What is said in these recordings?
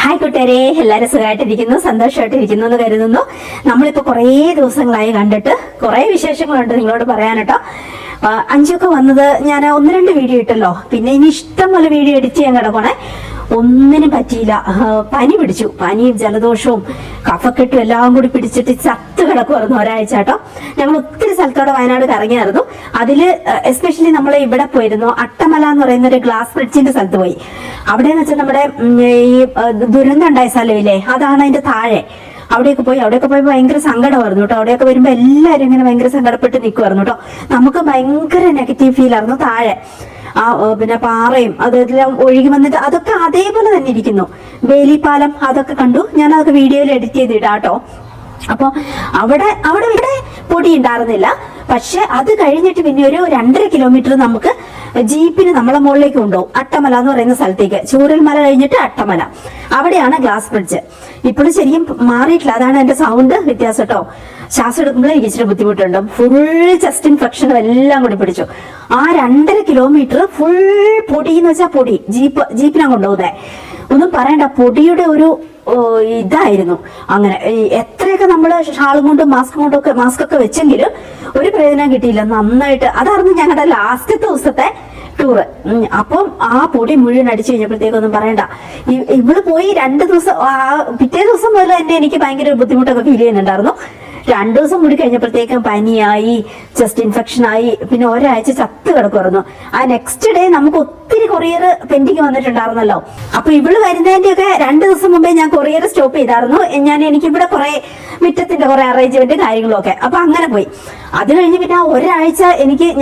Hi കൂട്ടുകാരെ, എല്ലാവരും സുഖമായിട്ടിരിക്കുന്നു, സന്തോഷമായിട്ടിരിക്കുന്നു എന്ന് കരുതുന്നു. നമ്മളിപ്പോൾ കുറേ ദിവസങ്ങളായി കണ്ടിട്ട് കുറേ വിശേഷങ്ങളുണ്ട് നിങ്ങളോട് പറയാനട്ടോ. അഞ്ചൊക്കെ വന്നത് ഞാൻ 1-2 വീഡിയോ ഇട്ടല്ലോ. പിന്നെ ഇനി ഇഷ്ടം പോലെ വീഡിയോ എഡിറ്റ് ചെയ്യാൻ കിടക്കണേ. ഒന്നിനും പറ്റിയില്ല. പനി പിടിച്ചു. പനിയും ജലദോഷവും കഫക്കെട്ടും എല്ലാം കൂടി പിടിച്ചിട്ട് ചത്ത് കിടക്കുമായിരുന്നു ഒരാഴ്ച കേട്ടോ. ഞങ്ങൾ ഒത്തിരി സ്ഥലത്തോടെ വയനാട് കറങ്ങിയായിരുന്നു. അതില് എസ്പെഷ്യലി നമ്മൾ ഇവിടെ പോയിരുന്നു, അട്ടമല എന്ന് പറയുന്ന ഒരു ഗ്ലാസ് ബ്രിഡ്ജിന്റെ സ്ഥലത്ത് പോയി. അവിടെയെന്ന് വെച്ചാൽ നമ്മുടെ ഈ ദുരന്തം ഉണ്ടായ സ്ഥലമില്ലേ, അതാണ് അതിന്റെ താഴെ. അവിടെയൊക്കെ പോയി ഭയങ്കര സങ്കടമായിരുന്നു കേട്ടോ. അവിടെയൊക്കെ വരുമ്പോ എല്ലാവരും ഇങ്ങനെ ഭയങ്കര സങ്കടപ്പെട്ട് നിൽക്കുമായിരുന്നു കേട്ടോ. നമുക്ക് ഭയങ്കര നെഗറ്റീവ് ഫീൽ ആയിരുന്നു. താഴെ പിന്നെ പാറയും അതെല്ലാം ഒഴുകി വന്നിട്ട് അതൊക്കെ അതേപോലെ തന്നെ ഇരിക്കുന്നു. വേലിപ്പാലം അതൊക്കെ കണ്ടു. ഞാൻ അതൊക്കെ വീഡിയോയിൽ എഡിറ്റ് ചെയ്തിടാം കേട്ടോ. അപ്പൊ അവിടെ ഇവിടെ പൊടി ഉണ്ടായിരുന്നില്ല. പക്ഷെ അത് കഴിഞ്ഞിട്ട് പിന്നെ ഒരു 2.5 കിലോമീറ്റർ നമുക്ക് ജീപ്പിന് നമ്മളെ മുകളിലേക്ക് കൊണ്ടുപോകും. അട്ടമല എന്ന് പറയുന്ന സ്ഥലത്തേക്ക്. ചൂരൽമല കഴിഞ്ഞിട്ട് അട്ടമല, അവിടെയാണ് ഗ്ലാസ് ബ്രിഡ്ജ്. ഇപ്പോഴും ശരിക്കും മാറിയിട്ടില്ല. അതാണ് എന്റെ സൗണ്ട് വ്യത്യാസം കേട്ടോ. ശ്വാസം എടുക്കുമ്പോൾ എനിക്ക് ഇച്ചിരി ബുദ്ധിമുട്ടുണ്ട്. ഫുൾ ചെസ്റ്റ് ഇൻഫെക്ഷനും എല്ലാം കൂടി പിടിച്ചു. ആ 2.5 കിലോമീറ്റർ ഫുൾ പൊടി എന്ന് വെച്ചാൽ പൊടി. ജീപ്പിനാണ് കൊണ്ടുപോകുന്നത്. ഒന്നും പറയണ്ട, പൊടിയുടെ ഒരു ഇതായിരുന്നു. അങ്ങനെ എത്രയൊക്കെ നമ്മള് ഷാളും കൊണ്ടും മാസ്ക് ഒക്കെ വെച്ചെങ്കിലും ഒരു പ്രയോജനം കിട്ടിയില്ല. നന്നായിട്ട് അതായിരുന്നു ഞങ്ങളുടെ ലാസ്റ്റത്തെ ദിവസത്തെ ടൂറ്. അപ്പം ആ പൊടി മുഴുവൻ അടിച്ചു കഴിഞ്ഞപ്പോഴത്തേക്കൊന്നും പറയണ്ട. ഇവിടെ പോയി 2 ദിവസം, പിറ്റേ ദിവസം മുതൽ തന്നെ എനിക്ക് ഭയങ്കര ബുദ്ധിമുട്ടൊക്കെ ഫീൽ ചെയ്യുന്നുണ്ടായിരുന്നു. 2 ദിവസം കൂടി കഴിഞ്ഞപ്പോഴത്തേക്കും പനിയായി, ചെസ്റ്റ് ഇൻഫെക്ഷൻ ആയി. പിന്നെ ഒരാഴ്ച ചത്ത് കിടക്കുമായിരുന്നു. ആ നെക്സ്റ്റ് ഡേ നമുക്ക് ഒത്തിരി കൊറിയർ പെൻഡിങ് വന്നിട്ടുണ്ടായിരുന്നല്ലോ. അപ്പൊ ഇവള് വരുന്നതിന്റെ ഒക്കെ 2 ദിവസം മുമ്പേ ഞാൻ കൊറിയർ സ്റ്റോപ്പ് ചെയ്തായിരുന്നു. എനിക്ക് ഇവിടെ കുറെ മുറ്റത്തിന്റെ കുറെ അറേഞ്ച്മെന്റ് കാര്യങ്ങളും ഒക്കെ. അപ്പൊ അങ്ങനെ പോയി. അത് കഴിഞ്ഞ് പിന്നെ ഒരാഴ്ച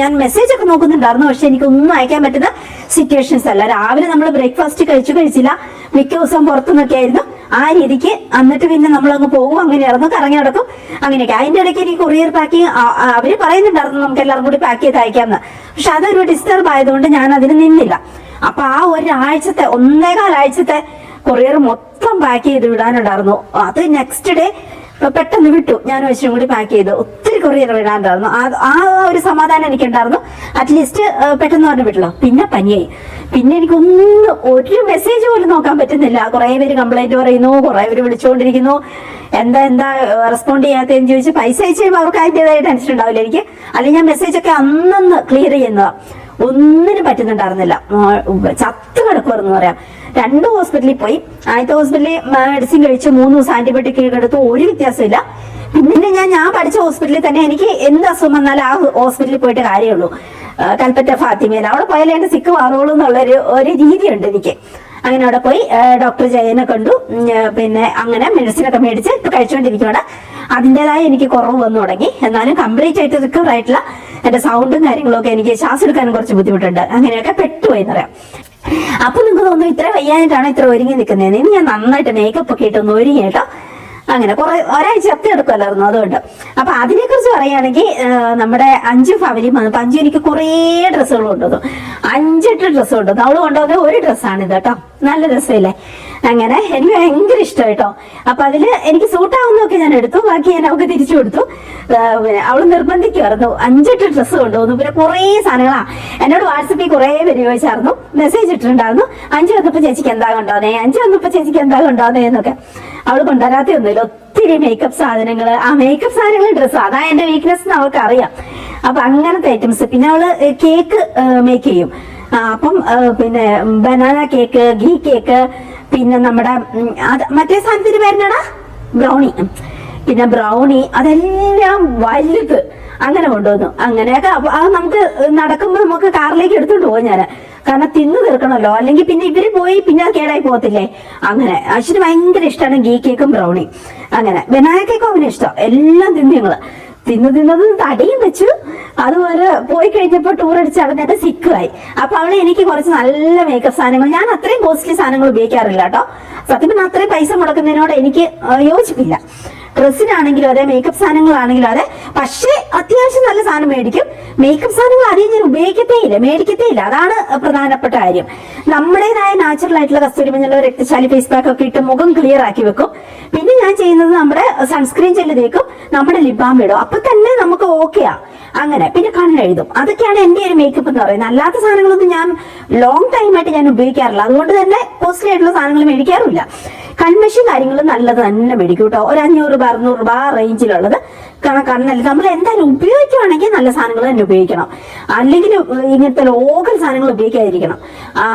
ഞാൻ മെസ്സേജ് ഒക്കെ നോക്കുന്നുണ്ടായിരുന്നു. പക്ഷെ എനിക്കൊന്നും അയക്കാൻ പറ്റുന്ന സിറ്റുവേഷൻസ് അല്ല. രാവിലെ നമ്മൾ ബ്രേക്ക്ഫാസ്റ്റ് കഴിച്ചില്ല. മിക്ക ദിവസം പുറത്തുനിന്നൊക്കെ ആയിരുന്നു ആ രീതിക്ക്. എന്നിട്ട് പിന്നെ നമ്മളങ്ങ് പോകും, അങ്ങനെയായിരുന്നു, കറങ്ങി നടക്കും, അങ്ങനെയൊക്കെ. അതിന്റെ ഇടയ്ക്ക് എനിക്ക് കൊറിയർ പാക്കിങ് അവര് പറയുന്നുണ്ടായിരുന്നു നമുക്ക് എല്ലാവരും കൂടി പാക്ക് ചെയ്ത് അയക്കാമെന്ന്. പക്ഷെ അതൊരു ഡിസ്റ്റർബ് ആയതുകൊണ്ട് ഞാൻ അതിന് നിന്നില്ല. അപ്പൊ ആ 1.5 ആഴ്ചത്തെ കൊറിയർ മൊത്തം പാക്ക് ചെയ്ത് വിടാനുണ്ടായിരുന്നു. അത് നെക്സ്റ്റ് ഡേ പെട്ടെന്ന് വിട്ടു. ഞാൻ വെച്ചും കൂടി പാക്ക് ചെയ്ത് ഒത്തിരി കൊറിയർ വിടാനുണ്ടായിരുന്നു. ആ ഒരു സമാധാനം എനിക്കുണ്ടായിരുന്നു. അറ്റ്ലീസ്റ്റ് പെട്ടെന്ന് പറഞ്ഞു വിട്ടല്ലോ. പിന്നെ പനിയായി. പിന്നെ ഒരു മെസ്സേജ് പോലും നോക്കാൻ പറ്റുന്നില്ല. കുറെ പേര് കംപ്ലൈന്റ് പറയുന്നു, കുറെ പേര് വിളിച്ചുകൊണ്ടിരിക്കുന്നു. എന്താ റെസ്പോണ്ട് ചെയ്യാത്തതെന്ന് ചോദിച്ച് പൈസ അയച്ചു കഴിയുമ്പോൾ അവർക്ക് അതിൻ്റെതായ ടെൻഷൻ ഉണ്ടാവില്ല. എനിക്ക് അല്ലെങ്കിൽ ഞാൻ മെസ്സേജ് ഒക്കെ അന്നന്ന് ക്ലിയർ ചെയ്യുന്നതാ. ഒന്നിനും പറ്റുന്നുണ്ടായിരുന്നില്ല. ചത്ത് കിടക്കുമായിരുന്നു പറയാം. 2 ഹോസ്പിറ്റലിൽ പോയി. ആദ്യത്തെ ഹോസ്പിറ്റലിൽ മെഡിസിൻ കഴിച്ച് 3 ദിവസം ആന്റിബയോട്ടിക് എടുത്തു. ഒരു വ്യത്യാസമില്ല. പിന്നെ ഞാൻ പഠിച്ച ഹോസ്പിറ്റലിൽ തന്നെ എനിക്ക് എന്ത് അസുഖം വന്നാലും ആ ഹോസ്പിറ്റലിൽ പോയിട്ട് കാര്യമുള്ളൂ. കൽപ്പറ്റ ഫാത്തിമയിൽ അവിടെ പോയാലേ എന്റെ സിക്ക് മാറുള്ളൂ എന്നുള്ളൊരു രീതിയുണ്ട് എനിക്ക്. അങ്ങനെ അവിടെ പോയി ഡോക്ടർ ജയനെ കണ്ടു. പിന്നെ അങ്ങനെ മെഡിസിനൊക്കെ മേടിച്ച് ഇപ്പൊ കഴിച്ചുകൊണ്ടിരിക്കുകയാണ്. അതിൻ്റെതായ എനിക്ക് കുറവ് വന്നു തുടങ്ങി. എന്നാലും കംപ്ലീറ്റ് ആയിട്ട് റിക്കവർ ആയിട്ടുള്ള എന്റെ സൗണ്ടും കാര്യങ്ങളും ഒക്കെ എനിക്ക് ശ്വാസം എടുക്കാനും കുറച്ച് ബുദ്ധിമുട്ടുണ്ട്. അങ്ങനെയൊക്കെ പെട്ടുപോയി എന്നറിയാം. അപ്പൊ നിങ്ങൾക്ക് തോന്നുന്നു ഇത്ര വയ്യാനായിട്ടാണ് ഇത്ര ഒരുങ്ങി നിൽക്കുന്നതെന്ന്. ഇനി ഞാൻ നന്നായിട്ട് മേക്കപ്പ് ഒക്കെ ഇട്ടൊന്ന് ഒരുങ്ങി കേട്ടോ. അങ്ങനെ ഒരാഴ്ച ചത്തി എടുക്കുമല്ലായിരുന്നു. അതുകൊണ്ട് അപ്പൊ അതിനെ കുറിച്ച് പറയുകയാണെങ്കിൽ നമ്മുടെ 5 ഫാമിലി വന്നപ്പോ 5 എനിക്ക് കുറേ ഡ്രസ്സുകൾ കൊണ്ടുവന്നു. 5-8 ഡ്രസ്സ് കൊണ്ടുവന്നു. അവള് കൊണ്ടുവന്ന ഒരു ഡ്രസ്സാണിത് കേട്ടോ. നല്ല രസമില്ലേ? അങ്ങനെ എനിക്ക് ഭയങ്കര ഇഷ്ടം കേട്ടോ. അപ്പൊ അതില് എനിക്ക് സൂട്ടാവുന്നതൊക്കെ ഞാൻ എടുത്തു. ബാക്കി ഞാൻ അവൾക്ക് തിരിച്ചു കൊടുത്തു. അവള് നിർബന്ധിക്കുമായിരുന്നു. 5-8 ഡ്രസ്സ് കൊണ്ടുവന്നു. പിന്നെ കുറേ സാധനങ്ങളാ. എന്നോട് വാട്സപ്പിൽ കുറേ പേര് ചോദിച്ചായിരുന്നു, മെസ്സേജ് ഇട്ടിട്ടുണ്ടായിരുന്നു. 5 വന്നപ്പോ ചേച്ചിക്ക് എന്താ കൊണ്ടുവന്നേ, 5 വന്നപ്പോ ചേച്ചിക്ക് എന്താ കൊണ്ടുവന്നേ എന്നൊക്കെ. അവള് കൊണ്ടുവരാത്തൊന്നുമില്ല. ഒത്തിരി മേക്കപ്പ് സാധനങ്ങള്, ആ മേക്കപ്പ് സാധനങ്ങൾ, ഡ്രസ്സ്, അതാ എന്റെ വീക്ക്നെസ് എന്ന് അവൾക്ക് അറിയാം. അപ്പൊ അങ്ങനത്തെ ഐറ്റംസ്. പിന്നെ അവള് കേക്ക് മേക്ക് ചെയ്യും. അപ്പം പിന്നെ ബനാന കേക്ക്, ഗീ കേക്ക്, പിന്നെ നമ്മുടെ മറ്റേ സാധനത്തിന്റെ പേരെന്നാടാ, ബ്രൗണി. പിന്നെ ബ്രൗണി, അതെല്ലാം വലുത് അങ്ങനെ കൊണ്ടുവന്നു. അങ്ങനെയൊക്കെ അത് നമുക്ക് നടക്കുമ്പോൾ നമുക്ക് കാറിലേക്ക് എടുത്തോണ്ട് പോകും ഞാൻ. കാരണം തിന്നു തീർക്കണമല്ലോ, അല്ലെങ്കിൽ പിന്നെ ഇവര് പോയി പിന്നെ അത് കേടായി പോകത്തില്ലേ. അങ്ങനെ അശ്വിന് ഭയങ്കര ഇഷ്ടമാണ് ഗീ കേക്കും ബ്രൗണി. അങ്ങനെ ബനാന കേക്കും അവന് ഇഷ്ടം. എല്ലാം തിന്നു തിന്നത് തടിയും വെച്ചു. അതുപോലെ പോയി കഴിഞ്ഞപ്പോ ടൂർ അടിച്ച് നടന്നിട്ട് സിക്കുമായി. അപ്പൊ അവളെ എനിക്ക് കുറച്ച് നല്ല മേക്കപ്പ് സാധനങ്ങൾ, ഞാൻ അത്രയും കോസ്റ്റ്ലി സാധനങ്ങൾ ഉപയോഗിക്കാറില്ല കേട്ടോ. സത്യം പറഞ്ഞാൽ അത്രയും പൈസ മുടക്കുന്നതിനോട് എനിക്ക് യോജിപ്പില്ല. ഡ്രസ്സിനാണെങ്കിലും അതെ, മേക്കപ്പ് സാധനങ്ങളാണെങ്കിലും അതെ. പക്ഷേ അത്യാവശ്യം നല്ല സാധനം മേടിക്കും. മേക്കപ്പ് സാധനങ്ങൾ അധികം ഞാൻ മേടിക്കത്തേ ഇല്ല. അതാണ് പ്രധാനപ്പെട്ട കാര്യം. നമ്മുടേതായ നാച്ചുറൽ ആയിട്ടുള്ള കസ്തൂരി മഞ്ഞൾ, രക്തശാലി ഫേസ് പാക്ക് ഒക്കെ ഇട്ട് മുഖം ക്ലിയർ ആക്കി വെക്കും. പിന്നെ ഞാൻ ചെയ്യുന്നത് നമ്മുടെ സൺസ്ക്രീൻ ജെല്ല് തേക്കും, നമ്മുടെ ലിപ് ബാം ഇടും. അപ്പൊ തന്നെ നമുക്ക് ഓക്കെയാ. അങ്ങനെ. പിന്നെ കണ്ണെഴുതും. അതൊക്കെയാണ് എന്റെ ഒരു മേക്കപ്പ് എന്ന് പറയുന്നത്. അല്ലാത്ത സാധനങ്ങളൊന്നും ഞാൻ ലോങ് ടൈമായിട്ട് ഞാൻ ഉപയോഗിക്കാറില്ല. അതുകൊണ്ട് തന്നെ കോസ്റ്റ്ലി ആയിട്ടുള്ള സാധനങ്ങൾ മേടിക്കാറില്ല. കൺമഷി കാര്യങ്ങൾ നല്ലത് തന്നെ മേടിക്കും കേട്ടോ. ഒരു 500 രൂപ 600 രൂപ റേഞ്ചിലുള്ളത്. കാരണം കണ്ണല്ല നമ്മൾ എന്തായാലും ഉപയോഗിക്കുകയാണെങ്കിൽ നല്ല സാധനങ്ങൾ തന്നെ ഉപയോഗിക്കണം. അല്ലെങ്കിൽ ഇങ്ങനത്തെ ലോക്കൽ സാധനങ്ങൾ ഉപയോഗിക്കാതിരിക്കണം.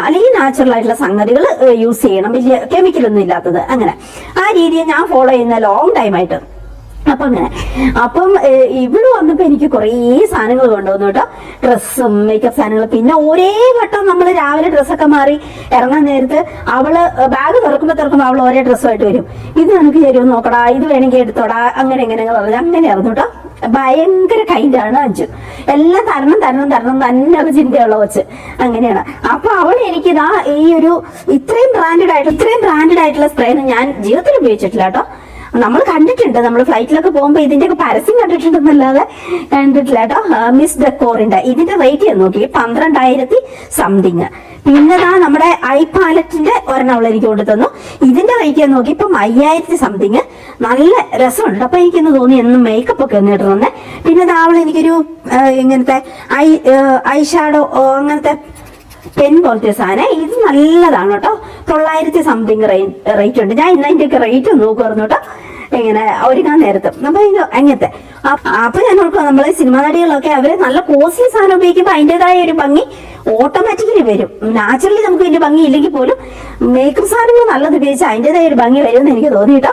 അല്ലെങ്കിൽ നാച്ചുറൽ ആയിട്ടുള്ള സംഗതികൾ യൂസ് ചെയ്യണം, വലിയ കെമിക്കലൊന്നും ഇല്ലാത്തത്. അങ്ങനെ ആ രീതിയെ ഞാൻ ഫോളോ ചെയ്യുന്ന ലോങ് ടൈമായിട്ട്. അപ്പൊ അങ്ങനെ ഇവിടെ വന്നപ്പോ എനിക്ക് കുറേ സാധനങ്ങൾ കൊണ്ടുവന്നു കേട്ടോ. ഡ്രസ്സും മേക്കപ്പ് സാധനങ്ങളും. പിന്നെ ഒരേ വട്ടം നമ്മൾ രാവിലെ ഡ്രസ്സൊക്കെ മാറി ഇറങ്ങാൻ നേരത്ത് അവള് ബാഗ് തുറക്കുമ്പോ അവൾ ഒരേ ഡ്രസ്സുമായിട്ട് വരും. ഇത് നിനക്ക് തരുമെന്ന് നോക്കടാ, ഇത് വേണമെങ്കിൽ എടുത്തോടാ, അങ്ങനെ പറഞ്ഞു. അങ്ങനെയായിരുന്നു കേട്ടോ. ഭയങ്കര കൈൻഡാണ് അഞ്ചു. എല്ലാം തരണം തന്നെയുള്ള ചിന്തയുള്ള വെച്ച് അങ്ങനെയാണ്. അപ്പൊ അവൾ എനിക്കിതാ ഈ ഒരു ഇത്രയും ബ്രാൻഡഡ് ആയിട്ടുള്ള സ്പ്രേ ഞാൻ ജീവിതത്തിൽ ഉപയോഗിച്ചിട്ടില്ല കേട്ടോ. നമ്മൾ കണ്ടിട്ടുണ്ട്, നമ്മൾ ഫ്ലൈറ്റിലൊക്കെ പോകുമ്പോ ഇതിന്റെയൊക്കെ പരസ്യം കണ്ടിട്ടുണ്ടെന്നല്ലാതെ കണ്ടിട്ടില്ല കേട്ടോ. മിസ് ഡെക്കോറിന്റെ ഇതിന്റെ റേറ്റ് ഞാൻ നോക്കി 12,000 സംതിങ്. പിന്നെതാ നമ്മുടെ ഐ പാലറ്റിന്റെ ഒരെണ്ണം അവൾ എനിക്ക് കൊണ്ടു തന്നു. ഇതിന്റെ റേറ്റ് ഞാൻ നോക്കി ഇപ്പം 5,000 സംതിങ്. നല്ല രസമുണ്ട്. അപ്പൊ എനിക്കൊന്ന് തോന്നി എന്നും മേക്കപ്പ് ഒക്കെ ഒന്ന് ഇടണമെന്ന്. പിന്നെ അവൾ എനിക്കൊരു ഇങ്ങനത്തെ ഐ ഷാഡോ അങ്ങനത്തെ പെൻ പോലത്തെ സാധനം. ഇത് നല്ലതാണ് കേട്ടോ. 900 സംതിങ് റേറ്റ് ഉണ്ട്. ഞാൻ ഇന്ന് അതിന്റെയൊക്കെ റേറ്റ് നോക്കുമായിരുന്നു കേട്ടോ, ഇങ്ങനെ ഒരുങ്ങാൻ നേരത്ത്. അപ്പൊ ഇത് അങ്ങനത്തെ. അപ്പൊ ഞാൻ നോക്കുക, നമ്മളെ സിനിമാ നടികളൊക്കെ അവര് നല്ല കോസ്റ്റ്ലി സാധനം ഉപയോഗിക്കുമ്പോൾ അതിൻ്റെതായ ഒരു ഭംഗി ഓട്ടോമാറ്റിക്കലി വരും. നാച്ചുറലി നമുക്ക് വലിയ ഭംഗി ഇല്ലെങ്കിൽ പോലും മേക്കപ്പ് സാധനങ്ങൾ നല്ലത് ഉപയോഗിച്ചാൽ അതിൻ്റെതായ ഒരു ഭംഗി വരുമെന്ന് എനിക്ക് തോന്നി കേട്ടോ.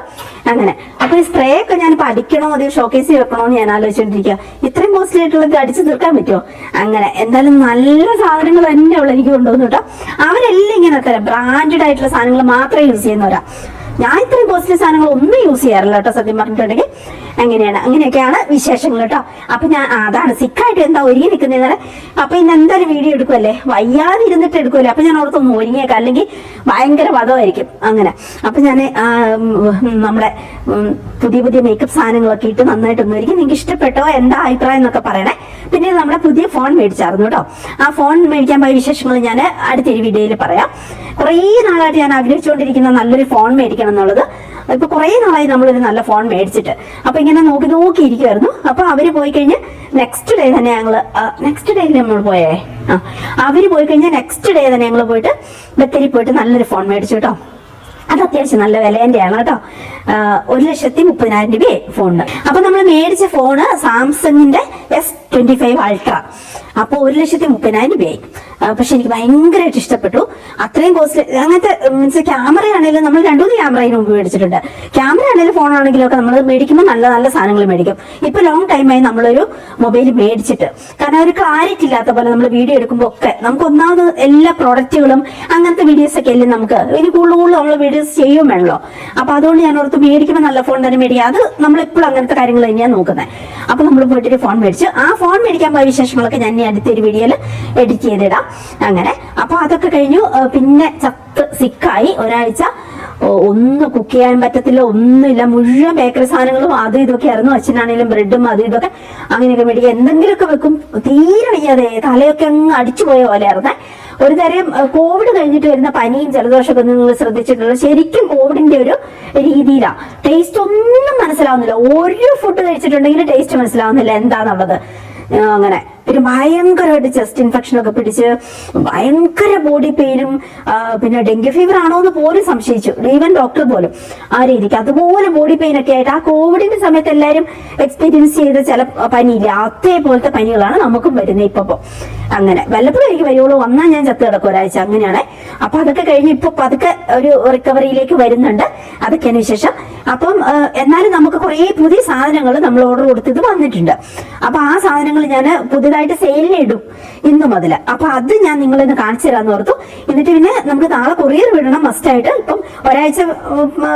അങ്ങനെ അപ്പൊ ഈ സ്പ്രേ ഒക്കെ ഞാൻ പഠിക്കണോ അതോ ഷോക്കേസിൽ വെക്കണോന്ന് ഞാൻ ആലോചിച്ചോണ്ടിരിക്കുക. ഇത്രയും കോസ്റ്റ്ലി ആയിട്ടുള്ളത് അടിച്ചു തീർക്കാൻ പറ്റുമോ? അങ്ങനെ എന്തായാലും നല്ല സാധനങ്ങൾ തന്നെ ഉള്ള എനിക്ക് കൊണ്ടുവന്നു കേട്ടോ. അവരെല്ലാം ഇങ്ങനെ ബ്രാൻഡഡ് ആയിട്ടുള്ള സാധനങ്ങൾ മാത്രമേ യൂസ് ചെയ്യുന്നവരാ. ഞാൻ ഇത്രയും കോസ്റ്റ്ലി സാധനങ്ങൾ ഒന്നും യൂസ് ചെയ്യാറില്ല കേട്ടോ, സത്യം പറഞ്ഞിട്ടുണ്ടെങ്കിൽ. അങ്ങനെയൊക്കെയാണ് വിശേഷങ്ങൾ കേട്ടോ. അപ്പൊ ഞാൻ അതാണ് സിക്കായിട്ട് എന്താ ഒരുങ്ങി നിൽക്കുന്നേരം. അപ്പൊ ഇന്ന് എന്തായാലും വീഡിയോ എടുക്കുമല്ലേ, വയ്യാതെ ഇരുന്നിട്ട് എടുക്കുമല്ലേ. അപ്പൊ ഞാൻ ഓർത്തൊന്ന് ഒരുങ്ങിയേക്കാം, അല്ലെങ്കിൽ ഭയങ്കര വധമായിരിക്കും. അങ്ങനെ അപ്പൊ ഞാൻ നമ്മുടെ പുതിയ മേക്കപ്പ് സാധനങ്ങളൊക്കെ ഇട്ട് നന്നായിട്ടൊന്നും ഒരുങ്ങി. നിങ്ങൾക്ക് ഇഷ്ടപ്പെട്ടോ, എന്താ അഭിപ്രായം എന്നൊക്കെ പറയണേ. പിന്നെ നമ്മുടെ പുതിയ ഫോൺ മേടിച്ചായിരുന്നു കേട്ടോ. ആ ഫോൺ മേടിക്കാൻ പോയ വിശേഷങ്ങൾ ഞാൻ അടുത്തൊരു വീഡിയോയിൽ പറയാം. കുറേ നാളായിട്ട് ഞാൻ ആഗ്രഹിച്ചുകൊണ്ടിരിക്കുന്ന നല്ലൊരു ഫോൺ മേടിക്കണം എന്നുള്ളത്. ഇപ്പൊ കുറെ നാളായി നമ്മളൊരു നല്ല ഫോൺ മേടിച്ചിട്ട്. അപ്പൊ ഇങ്ങനെ നോക്കിയിരിക്കുമായിരുന്നു. അപ്പൊ അവര് പോയി കഴിഞ്ഞ് നെക്സ്റ്റ് ഡേ തന്നെ നെക്സ്റ്റ് ഡേ നമ്മൾ പോയേ. അവര് പോയി കഴിഞ്ഞാൽ നെക്സ്റ്റ് ഡേ തന്നെ ഞങ്ങൾ പോയിട്ട് ബത്തേരി പോയിട്ട് നല്ലൊരു ഫോൺ മേടിച്ചു കേട്ടോ. അത് അത്യാവശ്യം നല്ല വിലേന്റെയാണ് കേട്ടോ. 1,30,000 രൂപയായി ഫോണിന്. അപ്പൊ നമ്മൾ മേടിച്ച ഫോണ് സാംസങ്ങിന്റെ S25 Ultra. അപ്പൊ 1,30,000 രൂപയായി. പക്ഷെ എനിക്ക് ഭയങ്കരമായിട്ട് ഇഷ്ടപ്പെട്ടു. അത്രയും കോസ്റ്റ്ലി അങ്ങനത്തെ മീൻസ് ക്യാമറ ആണെങ്കിലും നമ്മൾ 2-3 ക്യാമറ അതിന് മുമ്പ് മേടിച്ചിട്ടുണ്ട്. ക്യാമറ ആണെങ്കിലും ഫോൺ ആണെങ്കിലും ഒക്കെ നമ്മൾ മേടിക്കുമ്പോൾ നല്ല നല്ല സാധനങ്ങൾ മേടിക്കും. ഇപ്പൊ ലോങ് ടൈമായി നമ്മളൊരു മൊബൈൽ മേടിച്ചിട്ട്. കാരണം ഒരു ക്ലാരിറ്റി ഇല്ലാത്ത പോലെ നമ്മൾ വീഡിയോ എടുക്കുമ്പോൾ ഒക്കെ നമുക്ക് ഒന്നാമത് എല്ലാ പ്രോഡക്റ്റുകളും അങ്ങനത്തെ വീഡിയോസ് ഒക്കെ അല്ലേ നമുക്ക് ഇനി കൂടുതൽ നമ്മൾ വീഡിയോസ് ചെയ്യും വേണല്ലോ. അപ്പൊ അതുകൊണ്ട് ഞാൻ ഓർത്ത് മേടിക്കുമ്പോൾ നല്ല ഫോൺ തന്നെ മേടിക്കുക. അത് നമ്മളെപ്പോഴും അങ്ങനത്തെ കാര്യങ്ങൾ തന്നെയാണ് നോക്കുന്നത്. അപ്പൊ നമ്മൾ പോയിട്ടൊരു ഫോൺ മേടിച്ചു. ആ ഫോൺ മേടിക്കാൻ പോയ വിശേഷങ്ങളൊക്കെ ഞാൻ അടുത്തൊരു വീഡിയോയിൽ എഡിറ്റ് ചെയ്തിടാം. അങ്ങനെ അപ്പൊ അതൊക്കെ കഴിഞ്ഞു. പിന്നെ സിക്കായി ഒരാഴ്ച. ഒന്നും കുക്ക് ചെയ്യാൻ പറ്റത്തില്ല, ഒന്നുമില്ല. മുഴുവൻ ബേക്കറി സാധനങ്ങളും അതും ഇതൊക്കെ ആയിരുന്നു. അച്ഛനാണെങ്കിലും ബ്രെഡും അതും ഇതൊക്കെ അങ്ങനെയൊക്കെ മേടിക്കുക. എന്തെങ്കിലുമൊക്കെ വെക്കും. തീരെ വയ്യാതെ തലയൊക്കെ അങ്ങ് അടിച്ചുപോയ പോലെ ആയിരുന്നേ. ഒരു തരം കോവിഡ് കഴിഞ്ഞിട്ട് വരുന്ന പനിയും ജലദോഷമൊക്കെ നിങ്ങൾ ശ്രദ്ധിച്ചിട്ടുള്ളത് ശരിക്കും കോവിഡിന്റെ ഒരു രീതിയിലാണ്. ടേസ്റ്റ് ഒന്നും മനസ്സിലാവുന്നില്ല. ഒരു ഫുഡ് കഴിച്ചിട്ടുണ്ടെങ്കിൽ ടേസ്റ്റ് മനസ്സിലാവുന്നില്ല എന്താന്നുള്ളത്. അങ്ങനെ പിന്നെ ഭയങ്കരമായിട്ട് ചെസ്റ്റ് ഇൻഫെക്ഷൻ ഒക്കെ പിടിച്ച് ഭയങ്കര ബോഡി പെയിനും പിന്നെ ഡെങ്കി ഫീവർ ആണോ എന്ന് പോലും സംശയിച്ചു. ഈവൻ ഡോക്ടർ പോലും ആ രീതിക്ക് അതുപോലെ ബോഡി പെയിൻ ഒക്കെ ആയിട്ട് ആ കോവിഡിന്റെ സമയത്ത് എല്ലാവരും എക്സ്പീരിയൻസ് ചെയ്ത ചില പനിയില്ല അതേപോലത്തെ പനികളാണ് നമുക്കും വരുന്നത് ഇപ്പൊ. അങ്ങനെ വല്ലപ്പോഴും എനിക്ക് വരുവുള്ളൂ, വന്നാൽ ഞാൻ ചത്ത് കിടക്കും ഒരാഴ്ച. അങ്ങനെയാണ്. അപ്പൊ അതൊക്കെ കഴിഞ്ഞ് ഇപ്പൊ പതുക്കെ ഒരു റിക്കവറിയിലേക്ക് വരുന്നുണ്ട്. അതൊക്കെയാണ് വിശേഷം. അപ്പം എന്നാലും നമുക്ക് കുറേ പുതിയ സാധനങ്ങൾ നമ്മൾ ഓർഡർ കൊടുത്തത് വന്നിട്ടുണ്ട്. അപ്പൊ ആ സാധനങ്ങൾ ഞാൻ പുതിയതായിട്ട് സെയിലിന് ഇടും ഇന്നു മുതൽ. അപ്പൊ അത് ഞാൻ നിങ്ങളിന്ന് കാണിച്ചു തരാന്ന് ഓർത്തു. എന്നിട്ട് പിന്നെ നമുക്ക് നാളെ കൊറിയർ വിടണം മസ്റ്റായിട്ട്. ഇപ്പം ഒരാഴ്ച